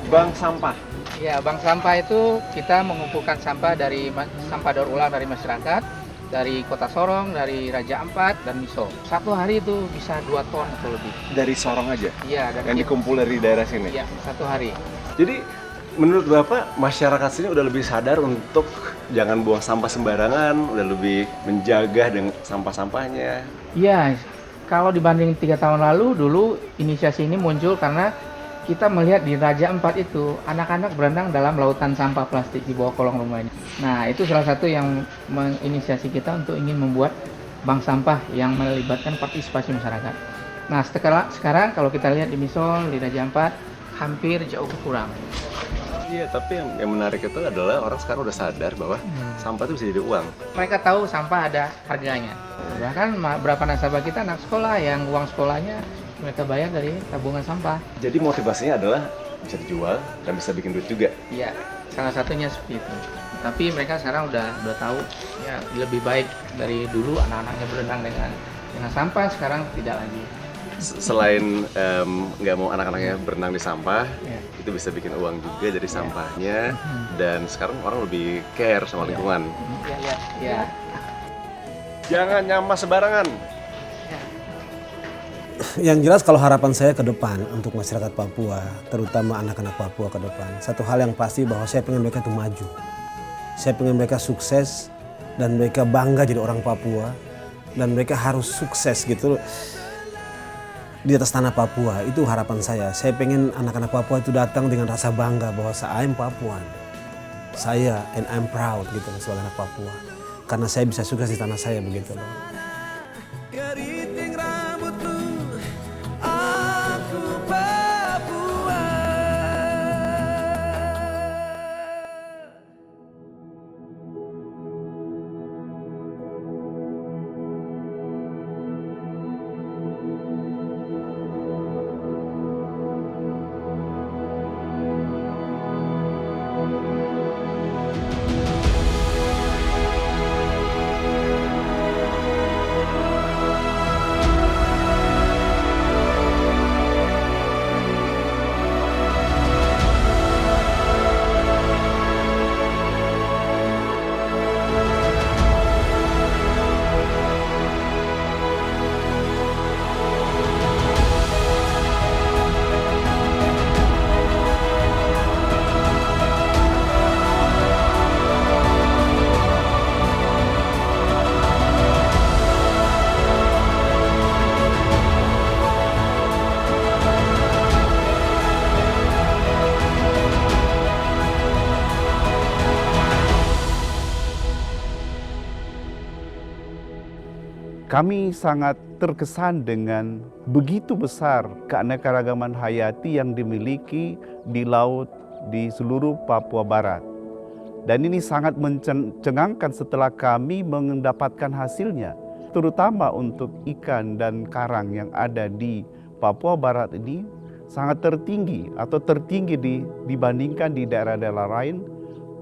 Bank sampah. Ya, bank sampah itu kita mengumpulkan sampah dari sampah daur ulang dari masyarakat, dari Kota Sorong, dari Raja Ampat, dan Miso. Satu hari itu bisa 2 ton atau lebih. Dari Sorong aja? Iya. Yang dikumpul dari daerah sini? Iya, satu hari. Jadi menurut Bapak, masyarakat sini udah lebih sadar untuk jangan buang sampah sembarangan, udah lebih menjaga dengan sampah-sampahnya. Iya, kalau dibanding 3 tahun lalu, dulu inisiasi ini muncul karena kita melihat di Raja Ampat itu anak-anak berenang dalam lautan sampah plastik di bawah kolong rumahnya. Nah, itu salah satu yang menginisiasi kita untuk ingin membuat bank sampah yang melibatkan partisipasi masyarakat. Nah, sekarang kalau kita lihat di Misol, di Raja Ampat, hampir jauh berkurang. Iya, tapi yang menarik itu adalah orang sekarang udah sadar bahwa sampah itu bisa jadi uang. Mereka tahu sampah ada harganya. Bahkan beberapa nasabah kita anak sekolah yang uang sekolahnya mereka bayar dari tabungan sampah. Jadi motivasinya adalah bisa dijual dan bisa bikin duit juga. Iya, salah satunya seperti itu. Tapi mereka sekarang udah tahu ya lebih baik dari dulu anak-anaknya berenang dengan sampah, sekarang tidak lagi. Selain nggak mau anak-anaknya berenang di sampah, itu bisa bikin uang juga dari sampahnya. Dan sekarang orang lebih care sama lingkungan. Iya. Jangan nyampah sembarangan. Yang jelas kalau harapan saya ke depan untuk masyarakat Papua, terutama anak-anak Papua ke depan, satu hal yang pasti bahwa saya pengen mereka itu maju. Saya pengen mereka sukses dan mereka bangga jadi orang Papua dan mereka harus sukses gitu di atas tanah Papua. Itu harapan saya. Saya pengen anak-anak Papua itu datang dengan rasa bangga bahwa I'm Papuan. Saya and I'm proud gitu sebagai anak Papua. Karena saya bisa sukses di tanah saya begitu loh. Keriting rambutku, aku Papua. Kami sangat terkesan dengan begitu besar keanekaragaman hayati yang dimiliki di laut di seluruh Papua Barat. Dan ini sangat mencengangkan setelah kami mendapatkan hasilnya, terutama untuk ikan dan karang yang ada di Papua Barat ini sangat tertinggi atau tertinggi dibandingkan di daerah-daerah lain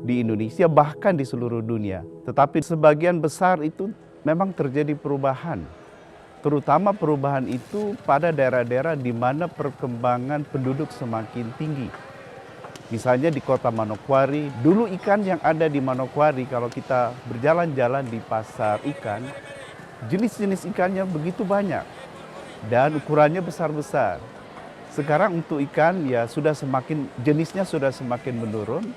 di Indonesia, bahkan di seluruh dunia. Tetapi sebagian besar itu memang terjadi perubahan, terutama perubahan itu pada daerah-daerah di mana perkembangan penduduk semakin tinggi. Misalnya di kota Manokwari, dulu ikan yang ada di Manokwari kalau kita berjalan-jalan di pasar ikan, jenis-jenis ikannya begitu banyak dan ukurannya besar-besar. Sekarang untuk ikan ya jenisnya sudah semakin menurun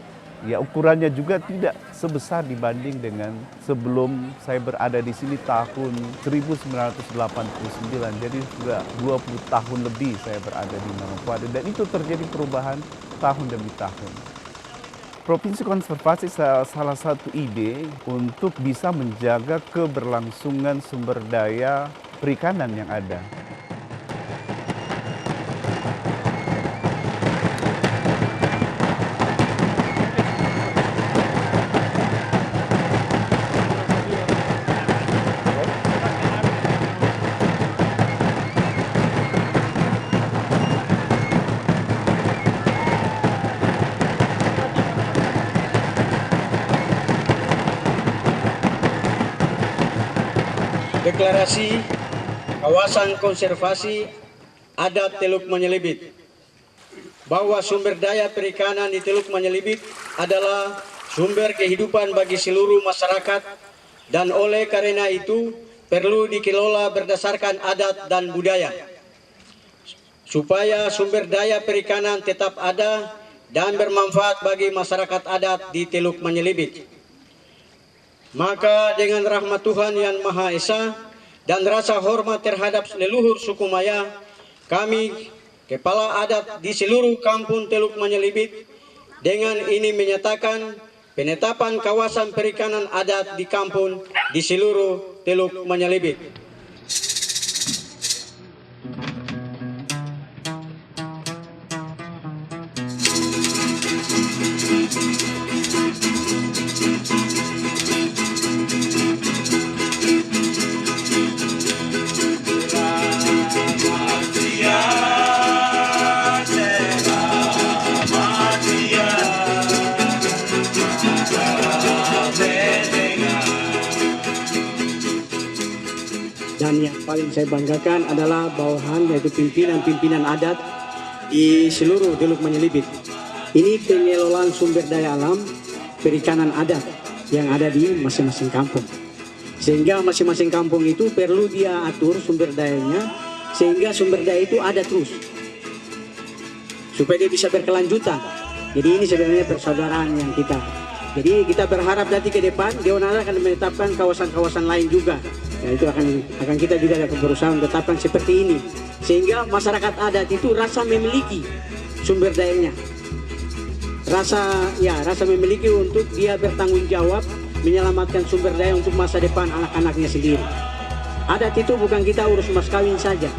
Ya ukurannya juga tidak sebesar dibanding dengan sebelum saya berada di sini tahun 1989. Jadi sudah 20 tahun lebih saya berada di Manokwari dan itu terjadi perubahan tahun demi tahun. Provinsi konservasi salah satu ide untuk bisa menjaga keberlangsungan sumber daya perikanan yang ada. Deklarasi Kawasan Konservasi Adat Teluk Manyelibit bahwa sumber daya perikanan di Teluk Manyelibit adalah sumber kehidupan bagi seluruh masyarakat dan oleh karena itu perlu dikelola berdasarkan adat dan budaya supaya sumber daya perikanan tetap ada dan bermanfaat bagi masyarakat adat di Teluk Manyelibit. Maka dengan rahmat Tuhan yang Maha Esa dan rasa hormat terhadap leluhur suku Maya, kami kepala adat di seluruh kampung Teluk Manyelibit dengan ini menyatakan penetapan kawasan perikanan adat di kampung di seluruh Teluk Manyelibit. Dan yang paling saya banggakan adalah bawahan yaitu pimpinan-pimpinan adat di seluruh Teluk Manyelibit. Ini pengelolaan sumber daya alam perikanan adat yang ada di masing-masing kampung. Sehingga masing-masing kampung itu perlu dia atur sumber dayanya sehingga sumber daya itu ada terus. Supaya dia bisa berkelanjutan. Jadi ini sebenarnya persaudaraan yang kita. Jadi kita berharap nanti ke depan Dewan akan menetapkan kawasan-kawasan lain juga. Ya, itu akan kita juga akan berusaha menetapkan seperti ini sehingga masyarakat adat itu rasa memiliki sumber dayanya, rasa memiliki untuk dia bertanggung jawab menyelamatkan sumber daya untuk masa depan anak-anaknya sendiri. Adat itu bukan kita urus mas kawin saja,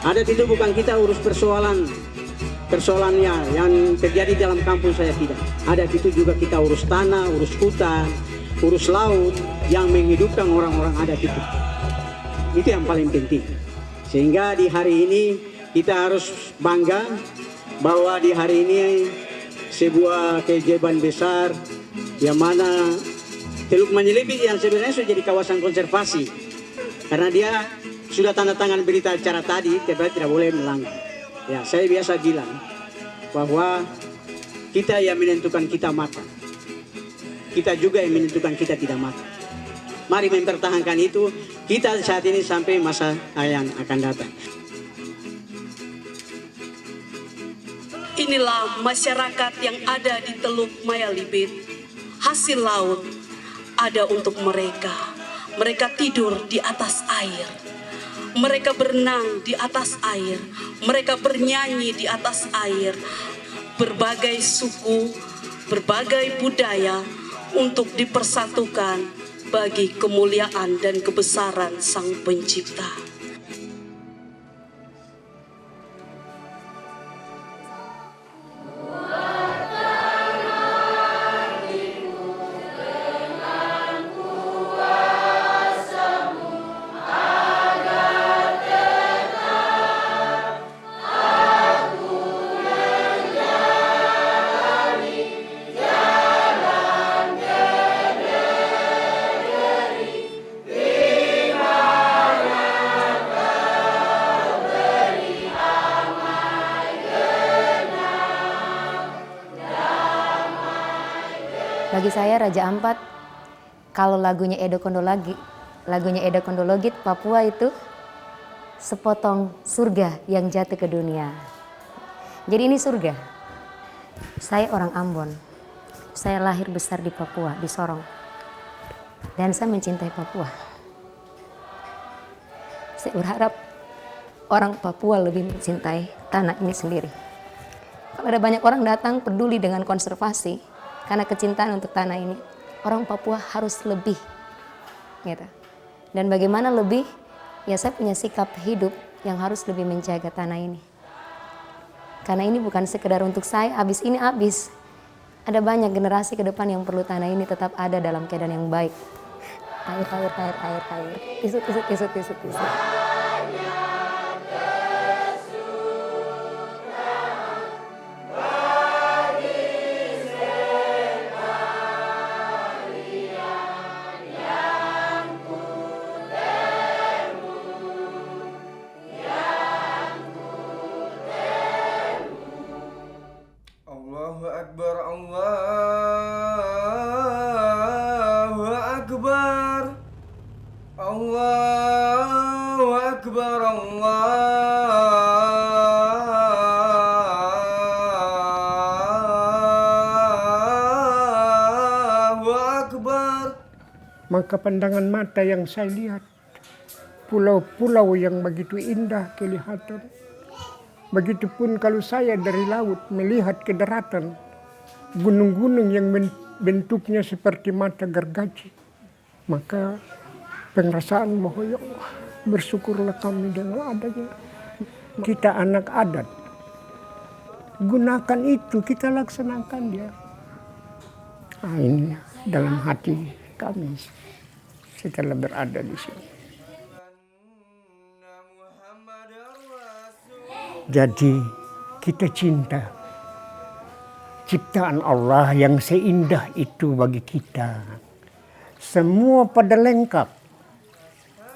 adat itu bukan kita urus persoalannya yang terjadi dalam kampung saya, tidak. Adat itu juga kita urus tanah, urus hutan, urus laut yang menghidupkan orang-orang adat itu. Itu yang paling penting. Sehingga di hari ini kita harus bangga bahwa di hari ini sebuah keajaiban besar yang mana Teluk Manyelibit yang sebenarnya sudah jadi kawasan konservasi. Karena dia sudah tanda tangan berita acara tadi, tidak boleh melanggar. Ya, saya biasa bilang bahwa kita yang menentukan kita makan. Kita juga yang menentukan kita tidak makan. Mari mempertahankan itu kita saat ini sampai masa yang akan datang. Inilah masyarakat yang ada di Teluk Manyelibit. Hasil laut ada untuk mereka. Mereka tidur di atas air. Mereka berenang di atas air. Mereka bernyanyi di atas air. Berbagai suku, berbagai budaya untuk dipersatukan bagi kemuliaan dan kebesaran Sang Pencipta. Bagi saya Raja Ampat, kalau lagunya Edo Kondologit, Papua itu sepotong surga yang jatuh ke dunia. Jadi ini surga. Saya orang Ambon. Saya lahir besar di Papua, di Sorong. Dan saya mencintai Papua. Saya berharap orang Papua lebih mencintai tanah ini sendiri. Kalau ada banyak orang datang peduli dengan konservasi, karena kecintaan untuk tanah ini, orang Papua harus lebih. Gitu. Dan bagaimana lebih? Ya saya punya sikap hidup yang harus lebih menjaga tanah ini. Karena ini bukan sekedar untuk saya, habis ini habis. Ada banyak generasi ke depan yang perlu tanah ini tetap ada dalam keadaan yang baik. Air. Tisu. Allahu Akbar, Allahu Akbar, Allahu Akbar, Allahu Akbar. Maka pandangan mata yang saya lihat, pulau-pulau yang begitu indah kelihatan. Begitupun kalau saya dari laut melihat ke daratan, gunung-gunung yang bentuknya seperti mata gergaji. Maka pengrasaan bahwa ya Allah, bersyukurlah kami dengan adanya kita anak adat. Gunakan itu, kita laksanakan dia. Nah, ini dalam hati kami setelah berada di sini. Jadi kita cinta ciptaan Allah yang seindah itu bagi kita. Semua pada lengkap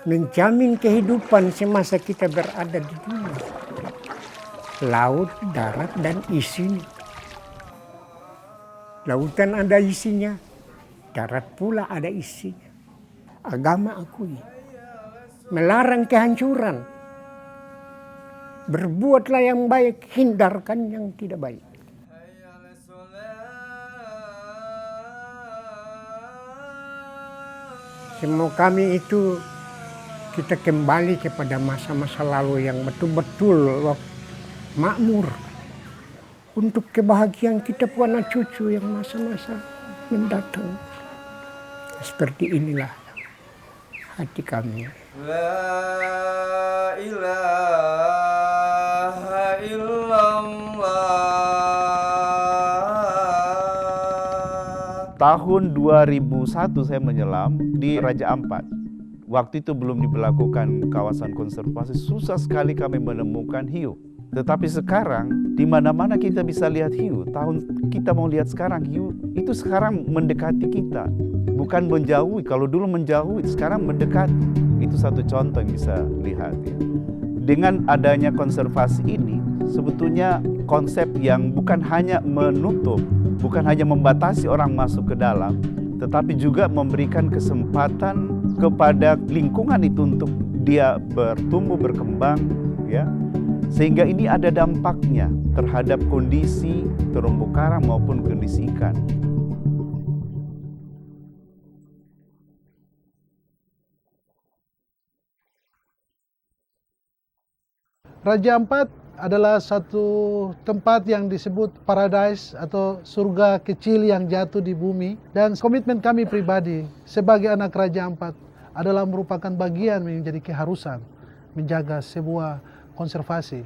menjamin kehidupan semasa kita berada di dunia. Laut, darat, dan isinya. Lautan ada isinya, darat pula ada isinya. Agama akui, melarang kehancuran. Berbuatlah yang baik, hindarkan yang tidak baik. Semua kami itu kita kembali kepada masa-masa lalu yang betul-betul makmur. Untuk kebahagiaan kita pun anak cucu yang masa-masa mendatang. Seperti inilah hati kami. La ilaha illallah. Tahun 2001 saya menyelam di Raja Ampat. Waktu itu belum diberlakukan kawasan konservasi, susah sekali kami menemukan hiu. Tetapi sekarang di mana-mana kita bisa lihat hiu. Kita mau lihat sekarang hiu itu sekarang mendekati kita, bukan menjauhi. Kalau dulu menjauhi, sekarang mendekati. Itu satu contoh yang bisa lihat. Ya. Dengan adanya konservasi ini, sebetulnya konsep yang bukan hanya menutup, bukan hanya membatasi orang masuk ke dalam, tetapi juga memberikan kesempatan kepada lingkungan itu untuk dia bertumbuh, berkembang, ya. Sehingga ini ada dampaknya terhadap kondisi terumbu karang maupun kondisi ikan. Raja Ampat adalah satu tempat yang disebut paradise atau surga kecil yang jatuh di bumi. Dan komitmen kami pribadi sebagai anak Raja Ampat adalah merupakan bagian menjadi keharusan menjaga sebuah konservasi.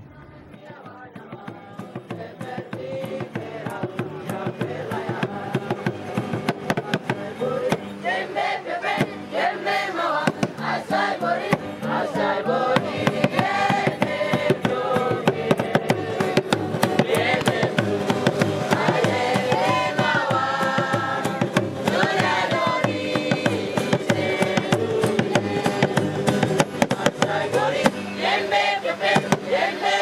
Yembe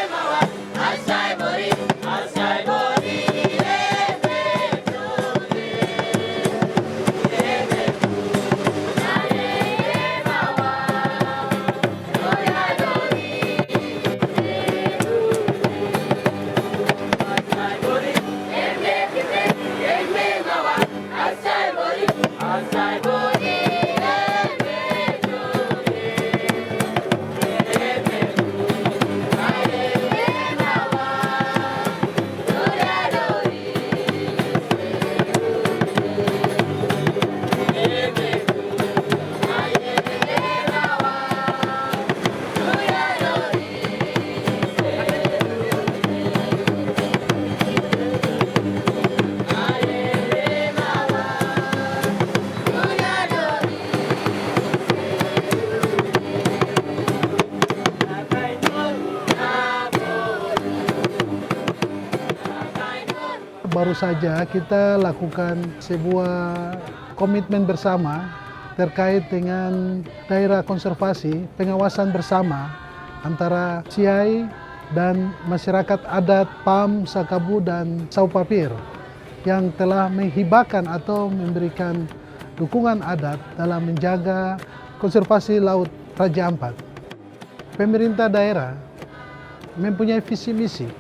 baru saja kita lakukan sebuah komitmen bersama terkait dengan daerah konservasi, pengawasan bersama antara Ciai dan masyarakat adat Pam, Sakabu, dan Saupapir yang telah menghibahkan atau memberikan dukungan adat dalam menjaga konservasi Laut Raja Ampat. Pemerintah daerah mempunyai visi misi.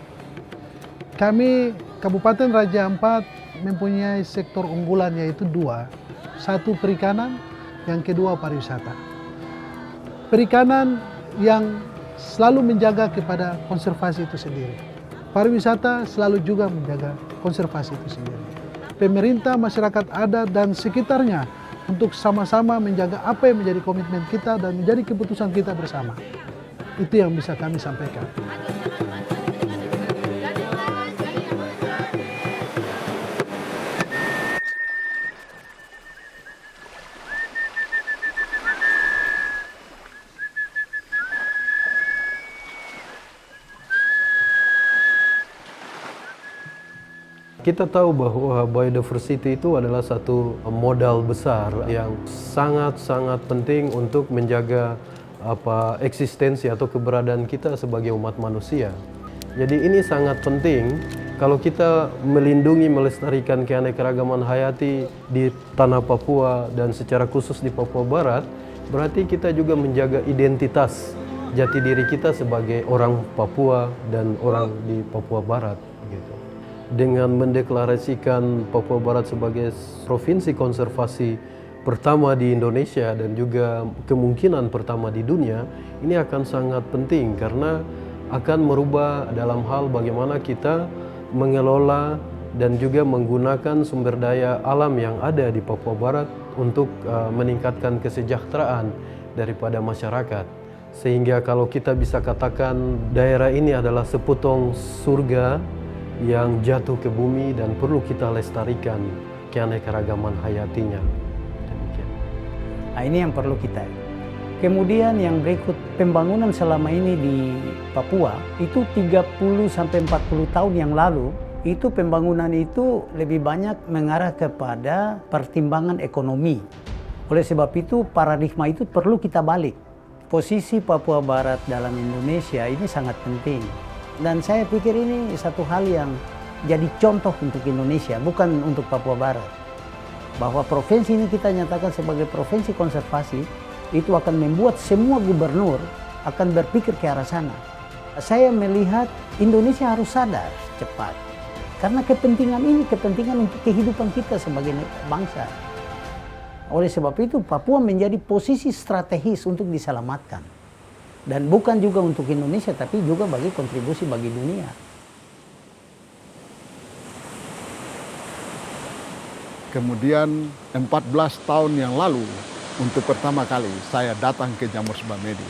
Kami Kabupaten Raja Ampat mempunyai sektor unggulan yaitu dua. Satu perikanan, yang kedua pariwisata. Perikanan yang selalu menjaga kepada konservasi itu sendiri. Pariwisata selalu juga menjaga konservasi itu sendiri. Pemerintah, masyarakat adat, dan sekitarnya untuk sama-sama menjaga apa yang menjadi komitmen kita dan menjadi keputusan kita bersama. Itu yang bisa kami sampaikan. Kita tahu bahwa biodiversity itu adalah satu modal besar yang sangat-sangat penting untuk menjaga eksistensi atau keberadaan kita sebagai umat manusia. Jadi ini sangat penting kalau kita melindungi, melestarikan keanekaragaman hayati di tanah Papua dan secara khusus di Papua Barat, berarti kita juga menjaga identitas jati diri kita sebagai orang Papua dan orang di Papua Barat. Dengan mendeklarasikan Papua Barat sebagai provinsi konservasi pertama di Indonesia dan juga kemungkinan pertama di dunia, ini akan sangat penting karena akan merubah dalam hal bagaimana kita mengelola dan juga menggunakan sumber daya alam yang ada di Papua Barat untuk meningkatkan kesejahteraan daripada masyarakat. Sehingga kalau kita bisa katakan daerah ini adalah sepotong surga yang jatuh ke bumi dan perlu kita lestarikan keanekaragaman hayatinya. Demikian. Nah, ini yang perlu kita. Kemudian yang berikut, pembangunan selama ini di Papua itu 30-40 tahun yang lalu, itu pembangunan itu lebih banyak mengarah kepada pertimbangan ekonomi. Oleh sebab itu paradigma itu perlu kita balik. Posisi Papua Barat dalam Indonesia ini sangat penting. Dan saya pikir ini satu hal yang jadi contoh untuk Indonesia, bukan untuk Papua Barat. Bahwa provinsi ini kita nyatakan sebagai provinsi konservasi, itu akan membuat semua gubernur akan berpikir ke arah sana. Saya melihat Indonesia harus sadar cepat. Karena kepentingan ini kepentingan untuk kehidupan kita sebagai bangsa. Oleh sebab itu Papua menjadi posisi strategis untuk diselamatkan. Dan bukan juga untuk Indonesia, tapi juga bagi kontribusi bagi dunia. Kemudian 14 tahun yang lalu, untuk pertama kali saya datang ke Jamur Subamedi.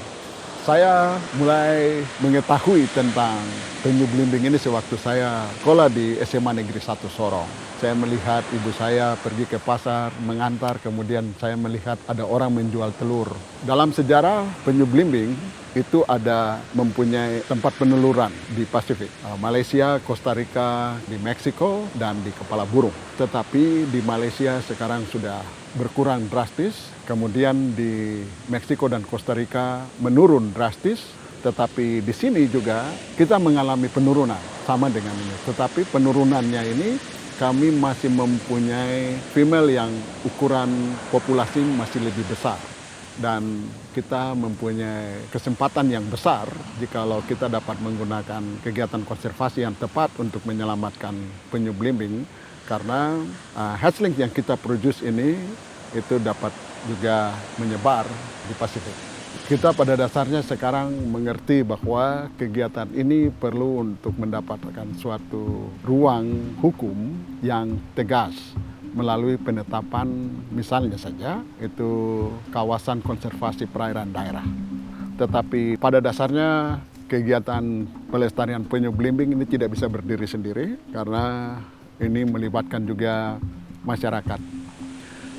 Saya mulai mengetahui tentang penyu belimbing ini sewaktu saya sekolah di SMA Negeri 1 Sorong. Saya melihat ibu saya pergi ke pasar mengantar, kemudian saya melihat ada orang menjual telur. Dalam sejarah penyu belimbing itu ada mempunyai tempat peneluran di Pasifik. Malaysia, Costa Rica, di Meksiko, dan di Kepala Burung. Tetapi di Malaysia sekarang sudah berkurang drastis. Kemudian di Meksiko dan Costa Rica menurun drastis. Tetapi di sini juga kita mengalami penurunan sama dengan ini. Tetapi penurunannya ini kami masih mempunyai female yang ukuran populasi masih lebih besar. Dan kita mempunyai kesempatan yang besar jikalau kita dapat menggunakan kegiatan konservasi yang tepat untuk menyelamatkan penyu belimbing. Karena hatchling yang kita produce ini itu dapat juga menyebar di Pasifik. Kita pada dasarnya sekarang mengerti bahwa kegiatan ini perlu untuk mendapatkan suatu ruang hukum yang tegas melalui penetapan misalnya saja itu kawasan konservasi perairan daerah. Tetapi pada dasarnya kegiatan pelestarian penyu belimbing ini tidak bisa berdiri sendiri karena ini melibatkan juga masyarakat.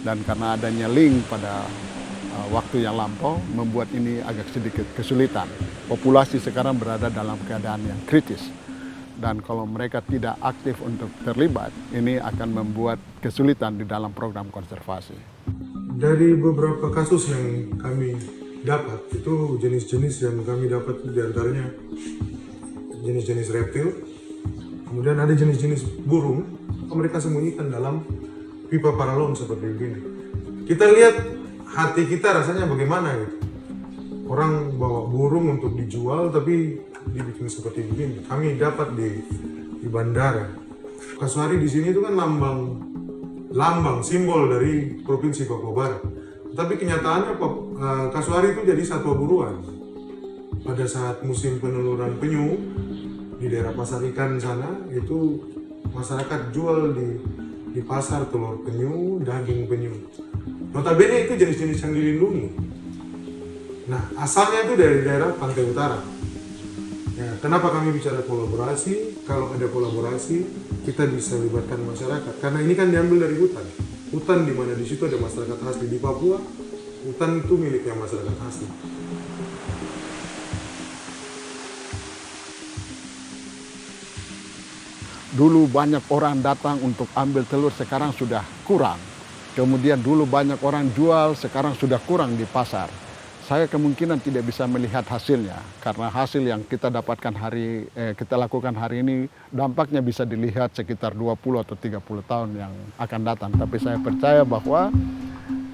Dan karena adanya link pada waktu yang lampau membuat ini agak sedikit kesulitan. Populasi sekarang berada dalam keadaan yang kritis. Dan kalau mereka tidak aktif untuk terlibat, ini akan membuat kesulitan di dalam program konservasi. Dari beberapa kasus yang kami dapat, itu jenis-jenis yang kami dapat diantaranya jenis-jenis reptil, kemudian ada jenis-jenis burung, mereka sembunyikan dalam pipa paralon seperti ini. Kita lihat hati kita rasanya bagaimana gitu. Orang bawa burung untuk dijual tapi dibikin seperti begini. Kami dapat di bandara. Kasuari di sini itu kan lambang simbol dari Provinsi Papua Barat. Tapi kenyataannya kasuari itu jadi satwa buruan. Pada saat musim peneluran penyu di daerah pasar ikan sana, itu masyarakat jual di pasar telur penyu, daging penyu. Notabene itu jenis-jenis yang dilindungi. Nah, asalnya itu dari daerah pantai utara. Ya, kenapa kami bicara kolaborasi? Kalau ada kolaborasi, kita bisa libatkan masyarakat. Karena ini kan diambil dari hutan. Hutan di mana di situ ada masyarakat asli. Di Papua, hutan itu miliknya masyarakat asli. Dulu banyak orang datang untuk ambil telur, sekarang sudah kurang. Kemudian dulu banyak orang jual, sekarang sudah kurang di pasar. Saya kemungkinan tidak bisa melihat hasilnya, karena hasil yang kita dapatkan kita lakukan hari ini, dampaknya bisa dilihat sekitar 20 atau 30 tahun yang akan datang. Tapi saya percaya bahwa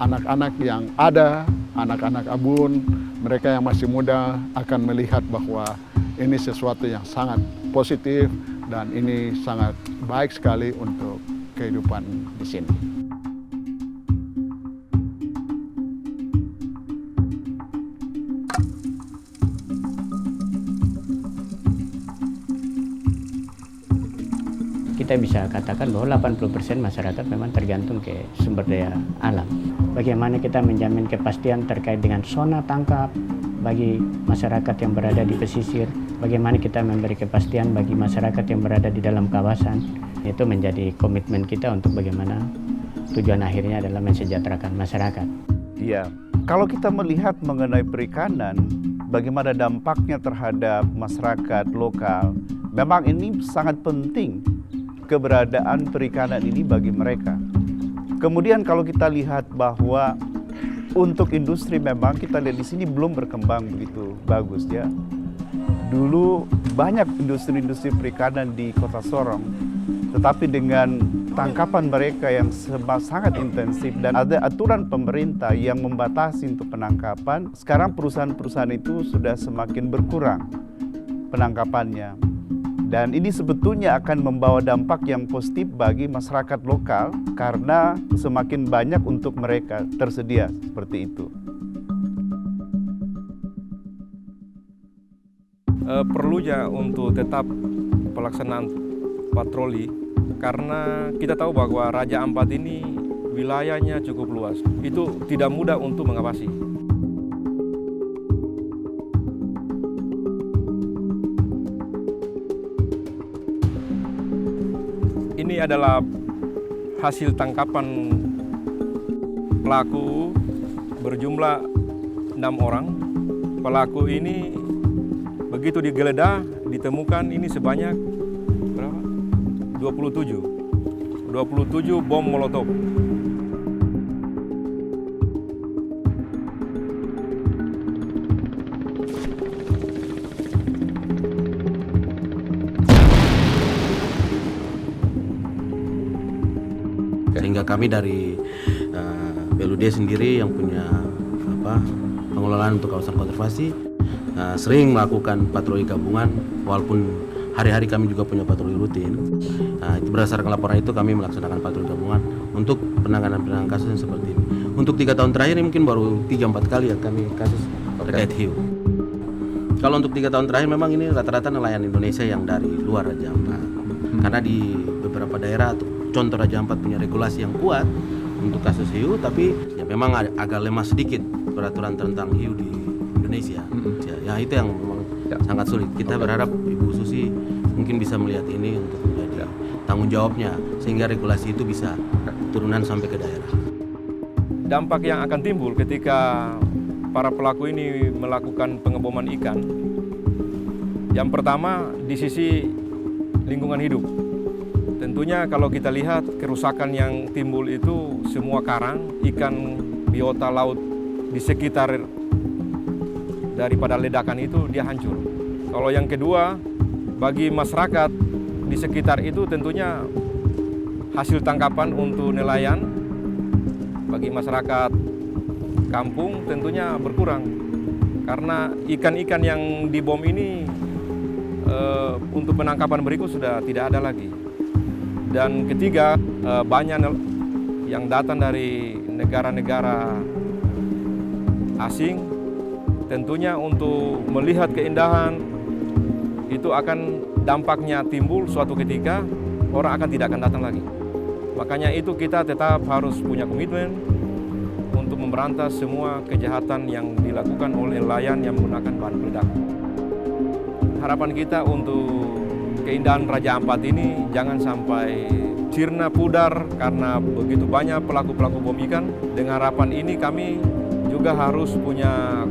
anak-anak yang ada, anak-anak Abun, mereka yang masih muda akan melihat bahwa ini sesuatu yang sangat positif dan ini sangat baik sekali untuk kehidupan di sini. Kita bisa katakan bahwa 80% masyarakat memang tergantung ke sumber daya alam. Bagaimana kita menjamin kepastian terkait dengan zona tangkap bagi masyarakat yang berada di pesisir, bagaimana kita memberi kepastian bagi masyarakat yang berada di dalam kawasan, itu menjadi komitmen kita untuk bagaimana tujuan akhirnya adalah mensejahterakan masyarakat. Iya, kalau kita melihat mengenai perikanan, bagaimana dampaknya terhadap masyarakat lokal, memang ini sangat penting keberadaan perikanan ini bagi mereka. Kemudian kalau kita lihat bahwa untuk industri memang kita lihat di sini belum berkembang begitu bagus ya. Dulu banyak industri-industri perikanan di Kota Sorong, tetapi dengan tangkapan mereka yang sangat intensif dan ada aturan pemerintah yang membatasi untuk penangkapan, sekarang perusahaan-perusahaan itu sudah semakin berkurang penangkapannya. Dan ini sebetulnya akan membawa dampak yang positif bagi masyarakat lokal karena semakin banyak untuk mereka tersedia seperti itu. Perlunya untuk tetap pelaksanaan patroli karena kita tahu bahwa Raja Ampat ini wilayahnya cukup luas. Itu tidak mudah untuk mengawasi. Ini adalah hasil tangkapan pelaku berjumlah 6 orang. Pelaku ini begitu digeledah ditemukan ini sebanyak berapa? 27 bom molotov. Sehingga kami dari BLUD sendiri yang punya pengelolaan untuk kawasan konservasi sering melakukan patroli gabungan, walaupun hari-hari kami juga punya patroli rutin. Itu berdasarkan laporan itu kami melaksanakan patroli gabungan untuk penanganan kasus yang seperti ini. Untuk 3 tahun terakhir ini mungkin baru 3-4 kali ya kami kasus terkait hiu. Kalau untuk 3 tahun terakhir memang ini rata-rata nelayan Indonesia yang dari luar Raja Ampat. Karena di beberapa daerah contoh Raja Ampat punya regulasi yang kuat untuk kasus hiu, tapi ya memang agak lemah sedikit peraturan tentang hiu di Indonesia. Ya itu yang memang sangat sulit. Kita berharap Ibu Susi mungkin bisa melihat ini untuk menjadi tanggung jawabnya sehingga regulasi itu bisa turunan sampai ke daerah. Dampak yang akan timbul ketika para pelaku ini melakukan pengeboman ikan, yang pertama di sisi lingkungan hidup. Tentunya kalau kita lihat kerusakan yang timbul itu semua karang, ikan, biota laut di sekitar daripada ledakan itu dia hancur. Kalau yang kedua, bagi masyarakat di sekitar itu tentunya hasil tangkapan untuk nelayan, bagi masyarakat kampung tentunya berkurang. Karena ikan-ikan yang dibom ini untuk penangkapan berikut sudah tidak ada lagi. Dan ketiga, banyak yang datang dari negara-negara asing, tentunya untuk melihat keindahan itu akan dampaknya timbul suatu ketika orang akan tidak akan datang lagi. Makanya itu kita tetap harus punya komitmen untuk memberantas semua kejahatan yang dilakukan oleh nelayan yang menggunakan bahan peledak. Harapan kita untuk keindahan Raja Ampat ini jangan sampai sirna pudar karena begitu banyak pelaku-pelaku bom ikan. Dengan harapan ini kami juga harus punya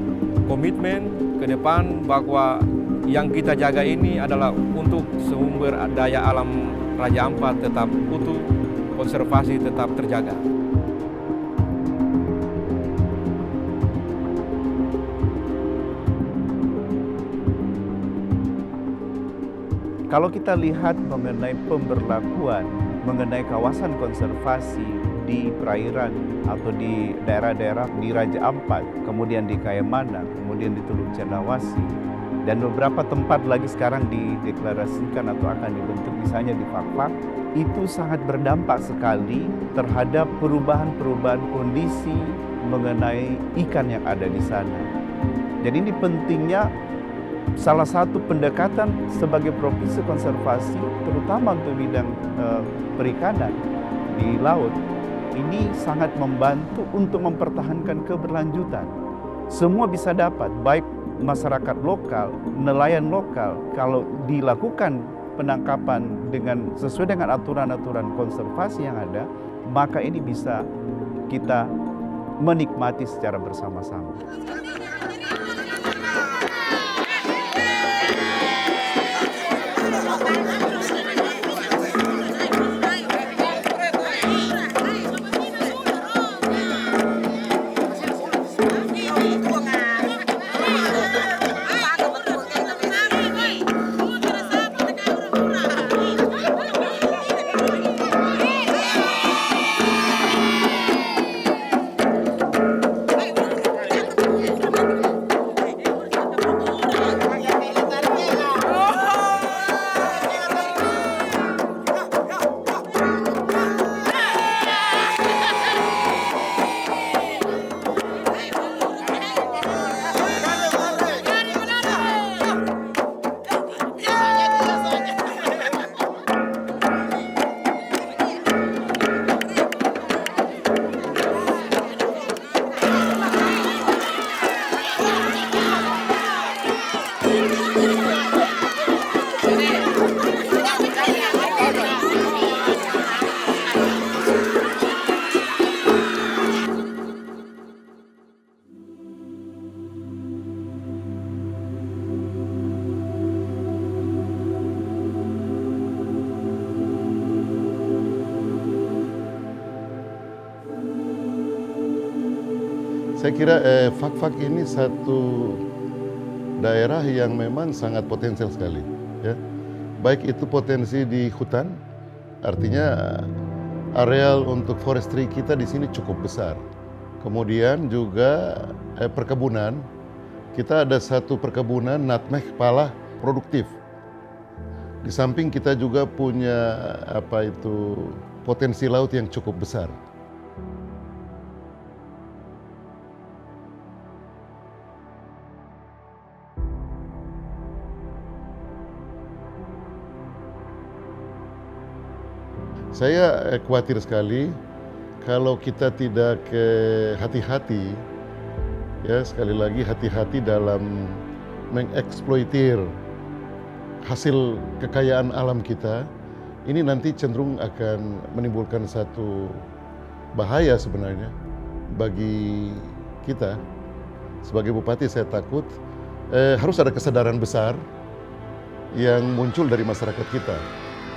komitmen ke depan bahwa yang kita jaga ini adalah untuk sumber daya alam Raja Ampat tetap utuh, konservasi tetap terjaga. Kalau kita lihat mengenai pemberlakuan, mengenai kawasan konservasi di perairan atau di daerah-daerah di Raja Ampat, kemudian di Kayamana, kemudian di Teluk Cendrawasih, dan beberapa tempat lagi sekarang dideklarasikan atau akan dibentuk misalnya di Fak-Fak, itu sangat berdampak sekali terhadap perubahan-perubahan kondisi mengenai ikan yang ada di sana. Jadi ini pentingnya salah satu pendekatan sebagai provinsi konservasi, terutama untuk bidang perikanan di laut, ini sangat membantu untuk mempertahankan keberlanjutan. Semua bisa dapat, baik masyarakat lokal, nelayan lokal, kalau dilakukan penangkapan sesuai dengan aturan-aturan konservasi yang ada, maka ini bisa kita menikmati secara bersama-sama. Saya kira Fak-Fak ini satu daerah yang memang sangat potensial sekali, ya. Baik itu potensi di hutan, artinya areal untuk forestry kita di sini cukup besar. Kemudian juga perkebunan, kita ada satu perkebunan nutmeg pala produktif. Di samping kita juga punya potensi laut yang cukup besar. Saya khawatir sekali kalau kita tidak hati-hati, ya sekali lagi hati-hati dalam mengeksploitir hasil kekayaan alam kita, ini nanti cenderung akan menimbulkan satu bahaya sebenarnya bagi kita. Sebagai bupati saya takut harus ada kesadaran besar yang muncul dari masyarakat kita.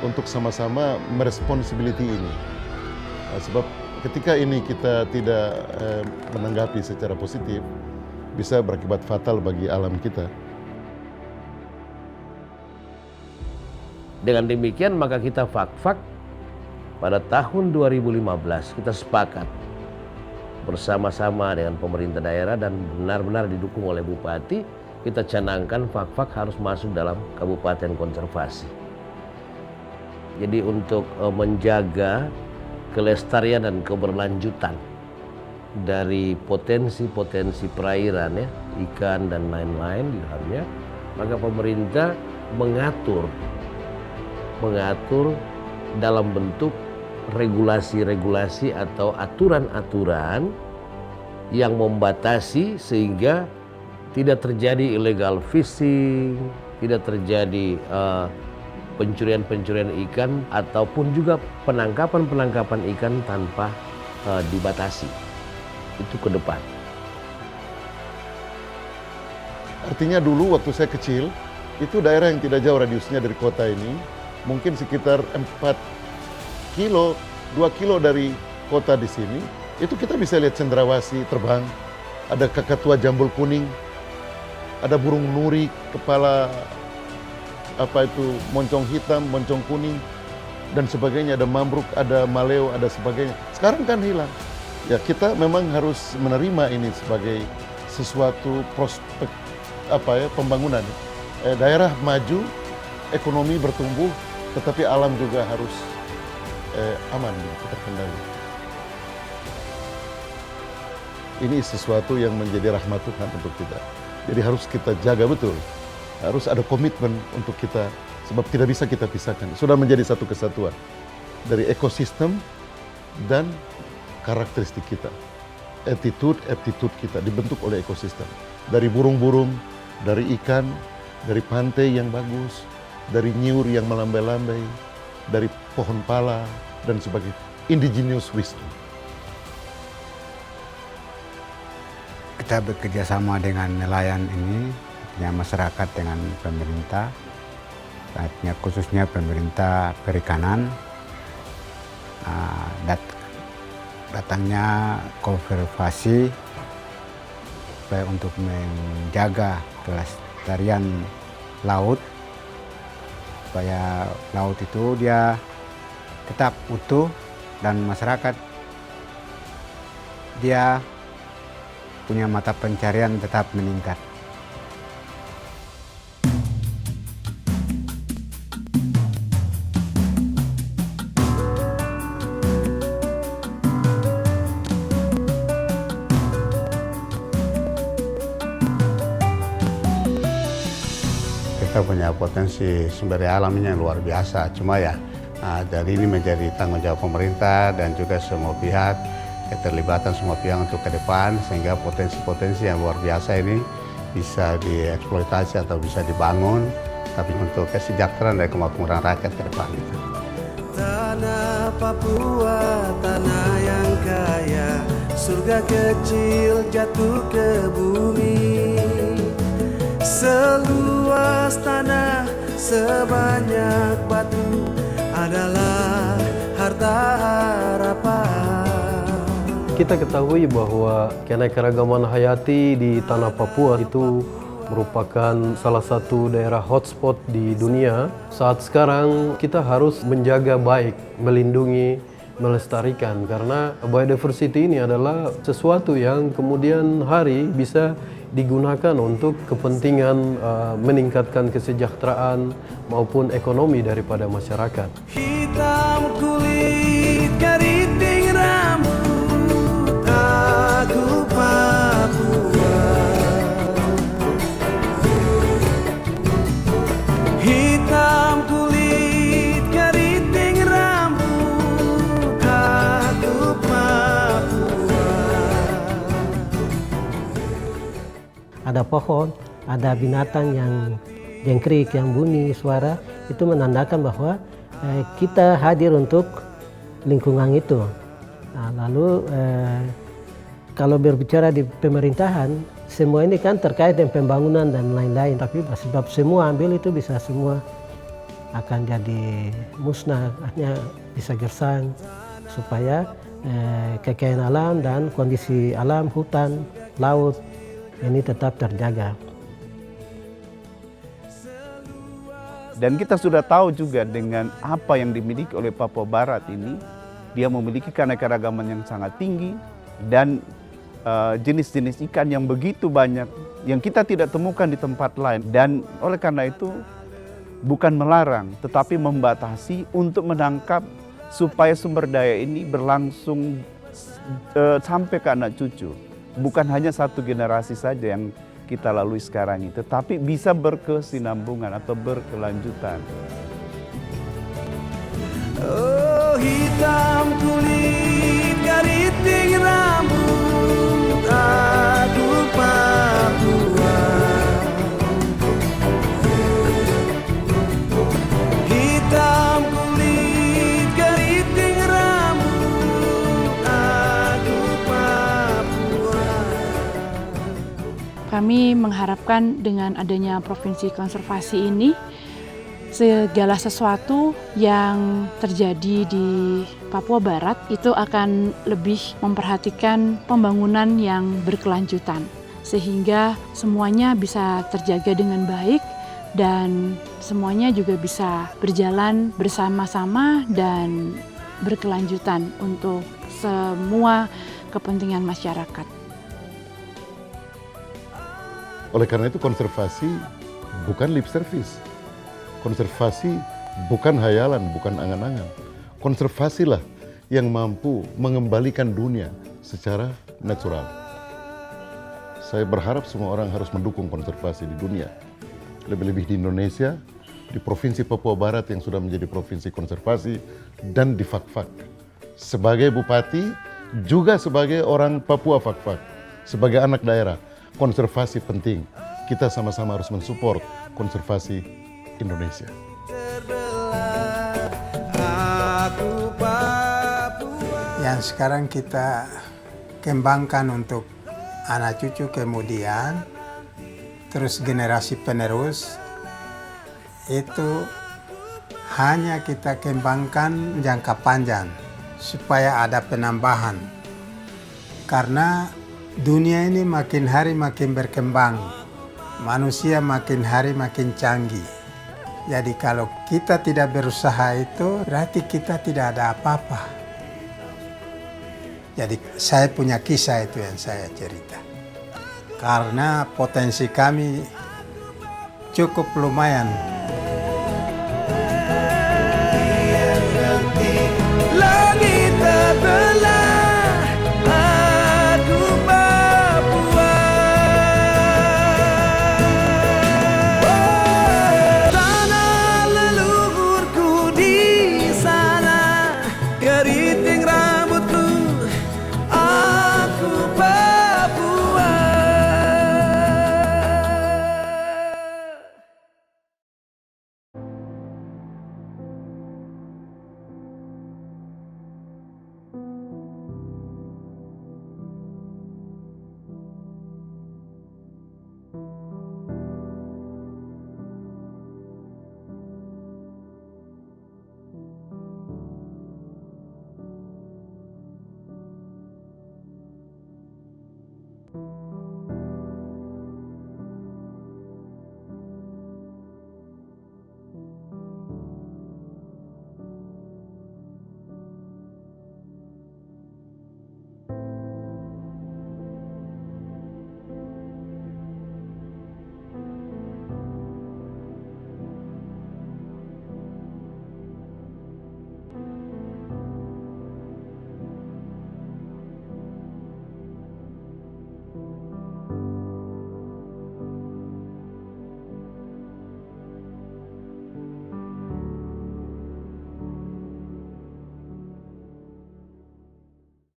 untuk sama-sama meresponsibility ini. Sebab ketika ini kita tidak menanggapi secara positif, bisa berakibat fatal bagi alam kita. Dengan demikian maka kita Fakfak pada tahun 2015 kita sepakat bersama-sama dengan pemerintah daerah dan benar-benar didukung oleh Bupati, kita canangkan Fakfak harus masuk dalam kabupaten konservasi. Jadi untuk menjaga kelestarian dan keberlanjutan dari potensi-potensi perairan ya, ikan dan lain-lain di dalamnya, maka pemerintah mengatur dalam bentuk regulasi-regulasi atau aturan-aturan yang membatasi sehingga tidak terjadi illegal fishing, tidak terjadi pencurian-pencurian ikan ataupun juga penangkapan-penangkapan ikan tanpa dibatasi. Itu ke depan. Artinya dulu waktu saya kecil, itu daerah yang tidak jauh radiusnya dari kota ini, mungkin sekitar 4 kilo, 2 kilo dari kota di sini, itu kita bisa lihat cendrawasih terbang, ada kakatua jambul kuning, ada burung nuri, kepala moncong hitam, moncong kuning, dan sebagainya, ada mambruk, ada maleo, ada sebagainya. Sekarang kan hilang. Ya kita memang harus menerima ini sebagai sesuatu prospek pembangunan. Daerah maju, ekonomi bertumbuh, tetapi alam juga harus aman, terkendali. Ini sesuatu yang menjadi rahmat Tuhan untuk kita. Jadi harus kita jaga betul. Harus ada komitmen untuk kita, sebab tidak bisa kita pisahkan. Sudah menjadi satu kesatuan dari ekosistem dan karakteristik kita. Aptitude kita dibentuk oleh ekosistem. Dari burung-burung, dari ikan, dari pantai yang bagus, dari nyur yang melambai-lambai, dari pohon pala, dan sebagainya. Indigenous wisdom. Kita bekerja sama dengan nelayan ini, masyarakat dengan pemerintah, artinya khususnya pemerintah perikanan, datangnya konservasi supaya untuk menjaga kelestarian laut, supaya laut itu dia tetap utuh dan masyarakat dia punya mata pencarian tetap meningkat. Kita punya potensi sumber daya alamnya yang luar biasa, cuma ya dari ini menjadi tanggung jawab pemerintah dan juga semua pihak, keterlibatan semua pihak untuk ke depan sehingga potensi-potensi yang luar biasa ini bisa dieksploitasi atau bisa dibangun, tapi untuk kesejahteraan dan kemakmuran rakyat ke depan. Tanah Papua, tanah yang kaya, surga kecil jatuh ke bumi. Seluas tanah, sebanyak batu adalah harta harapan. Kita ketahui bahwa keanekaragaman hayati di tanah Papua itu merupakan salah satu daerah hotspot di dunia. Saat sekarang kita harus menjaga baik, melindungi, melestarikan karena biodiversity ini adalah sesuatu yang kemudian hari bisa digunakan untuk kepentingan meningkatkan kesejahteraan maupun ekonomi daripada masyarakat. Hitam kulit, keriting rambut, aku Papua. Hitam kulit, keriting rambut, aku Papua. Ada pohon, ada binatang yang jengkrik, yang bunyi suara, itu menandakan bahwa kita hadir untuk lingkungan itu. Nah, lalu kalau berbicara di pemerintahan, semua ini kan terkait dengan pembangunan dan lain-lain, tapi sebab semua ambil itu bisa semua akan jadi musnah, hanya bisa gersang, supaya kekayaan alam dan kondisi alam, hutan, laut ini tetap terjaga. Dan kita sudah tahu juga dengan apa yang dimiliki oleh Papua Barat ini, dia memiliki keanekaragaman yang sangat tinggi dan jenis-jenis ikan yang begitu banyak yang kita tidak temukan di tempat lain. Dan oleh karena itu bukan melarang, tetapi membatasi untuk menangkap supaya sumber daya ini berlangsung sampai ke anak cucu. Bukan hanya satu generasi saja yang kita lalui sekarang ini, tetapi bisa berkesinambungan atau berkelanjutan. Oh, hitam kulit keriting rambut, aduh Papua. Hitam kulit keriting rambut, aduh Papua. Kami mengharapkan dengan adanya Provinsi Konservasi ini, segala sesuatu yang terjadi di Papua Barat itu akan lebih memperhatikan pembangunan yang berkelanjutan, sehingga semuanya bisa terjaga dengan baik dan semuanya juga bisa berjalan bersama-sama dan berkelanjutan untuk semua kepentingan masyarakat. Oleh karena itu konservasi bukan lip service. Konservasi bukan hayalan, bukan angan-angan. Konservasilah yang mampu mengembalikan dunia secara natural. Saya berharap semua orang harus mendukung konservasi di dunia. Lebih-lebih di Indonesia, di Provinsi Papua Barat yang sudah menjadi provinsi konservasi, dan di Fak-Fak. Sebagai bupati, juga sebagai orang Papua Fak-Fak, sebagai anak daerah, konservasi penting. Kita sama-sama harus mensupport konservasi Indonesia. Yang sekarang kita kembangkan untuk anak cucu kemudian, terus generasi penerus, itu hanya kita kembangkan jangka panjang supaya ada penambahan. Karena dunia ini makin hari makin berkembang, manusia makin hari makin canggih. Jadi kalau kita tidak berusaha itu, berarti kita tidak ada apa-apa. Jadi saya punya kisah itu yang saya cerita. Karena potensi kami cukup lumayan.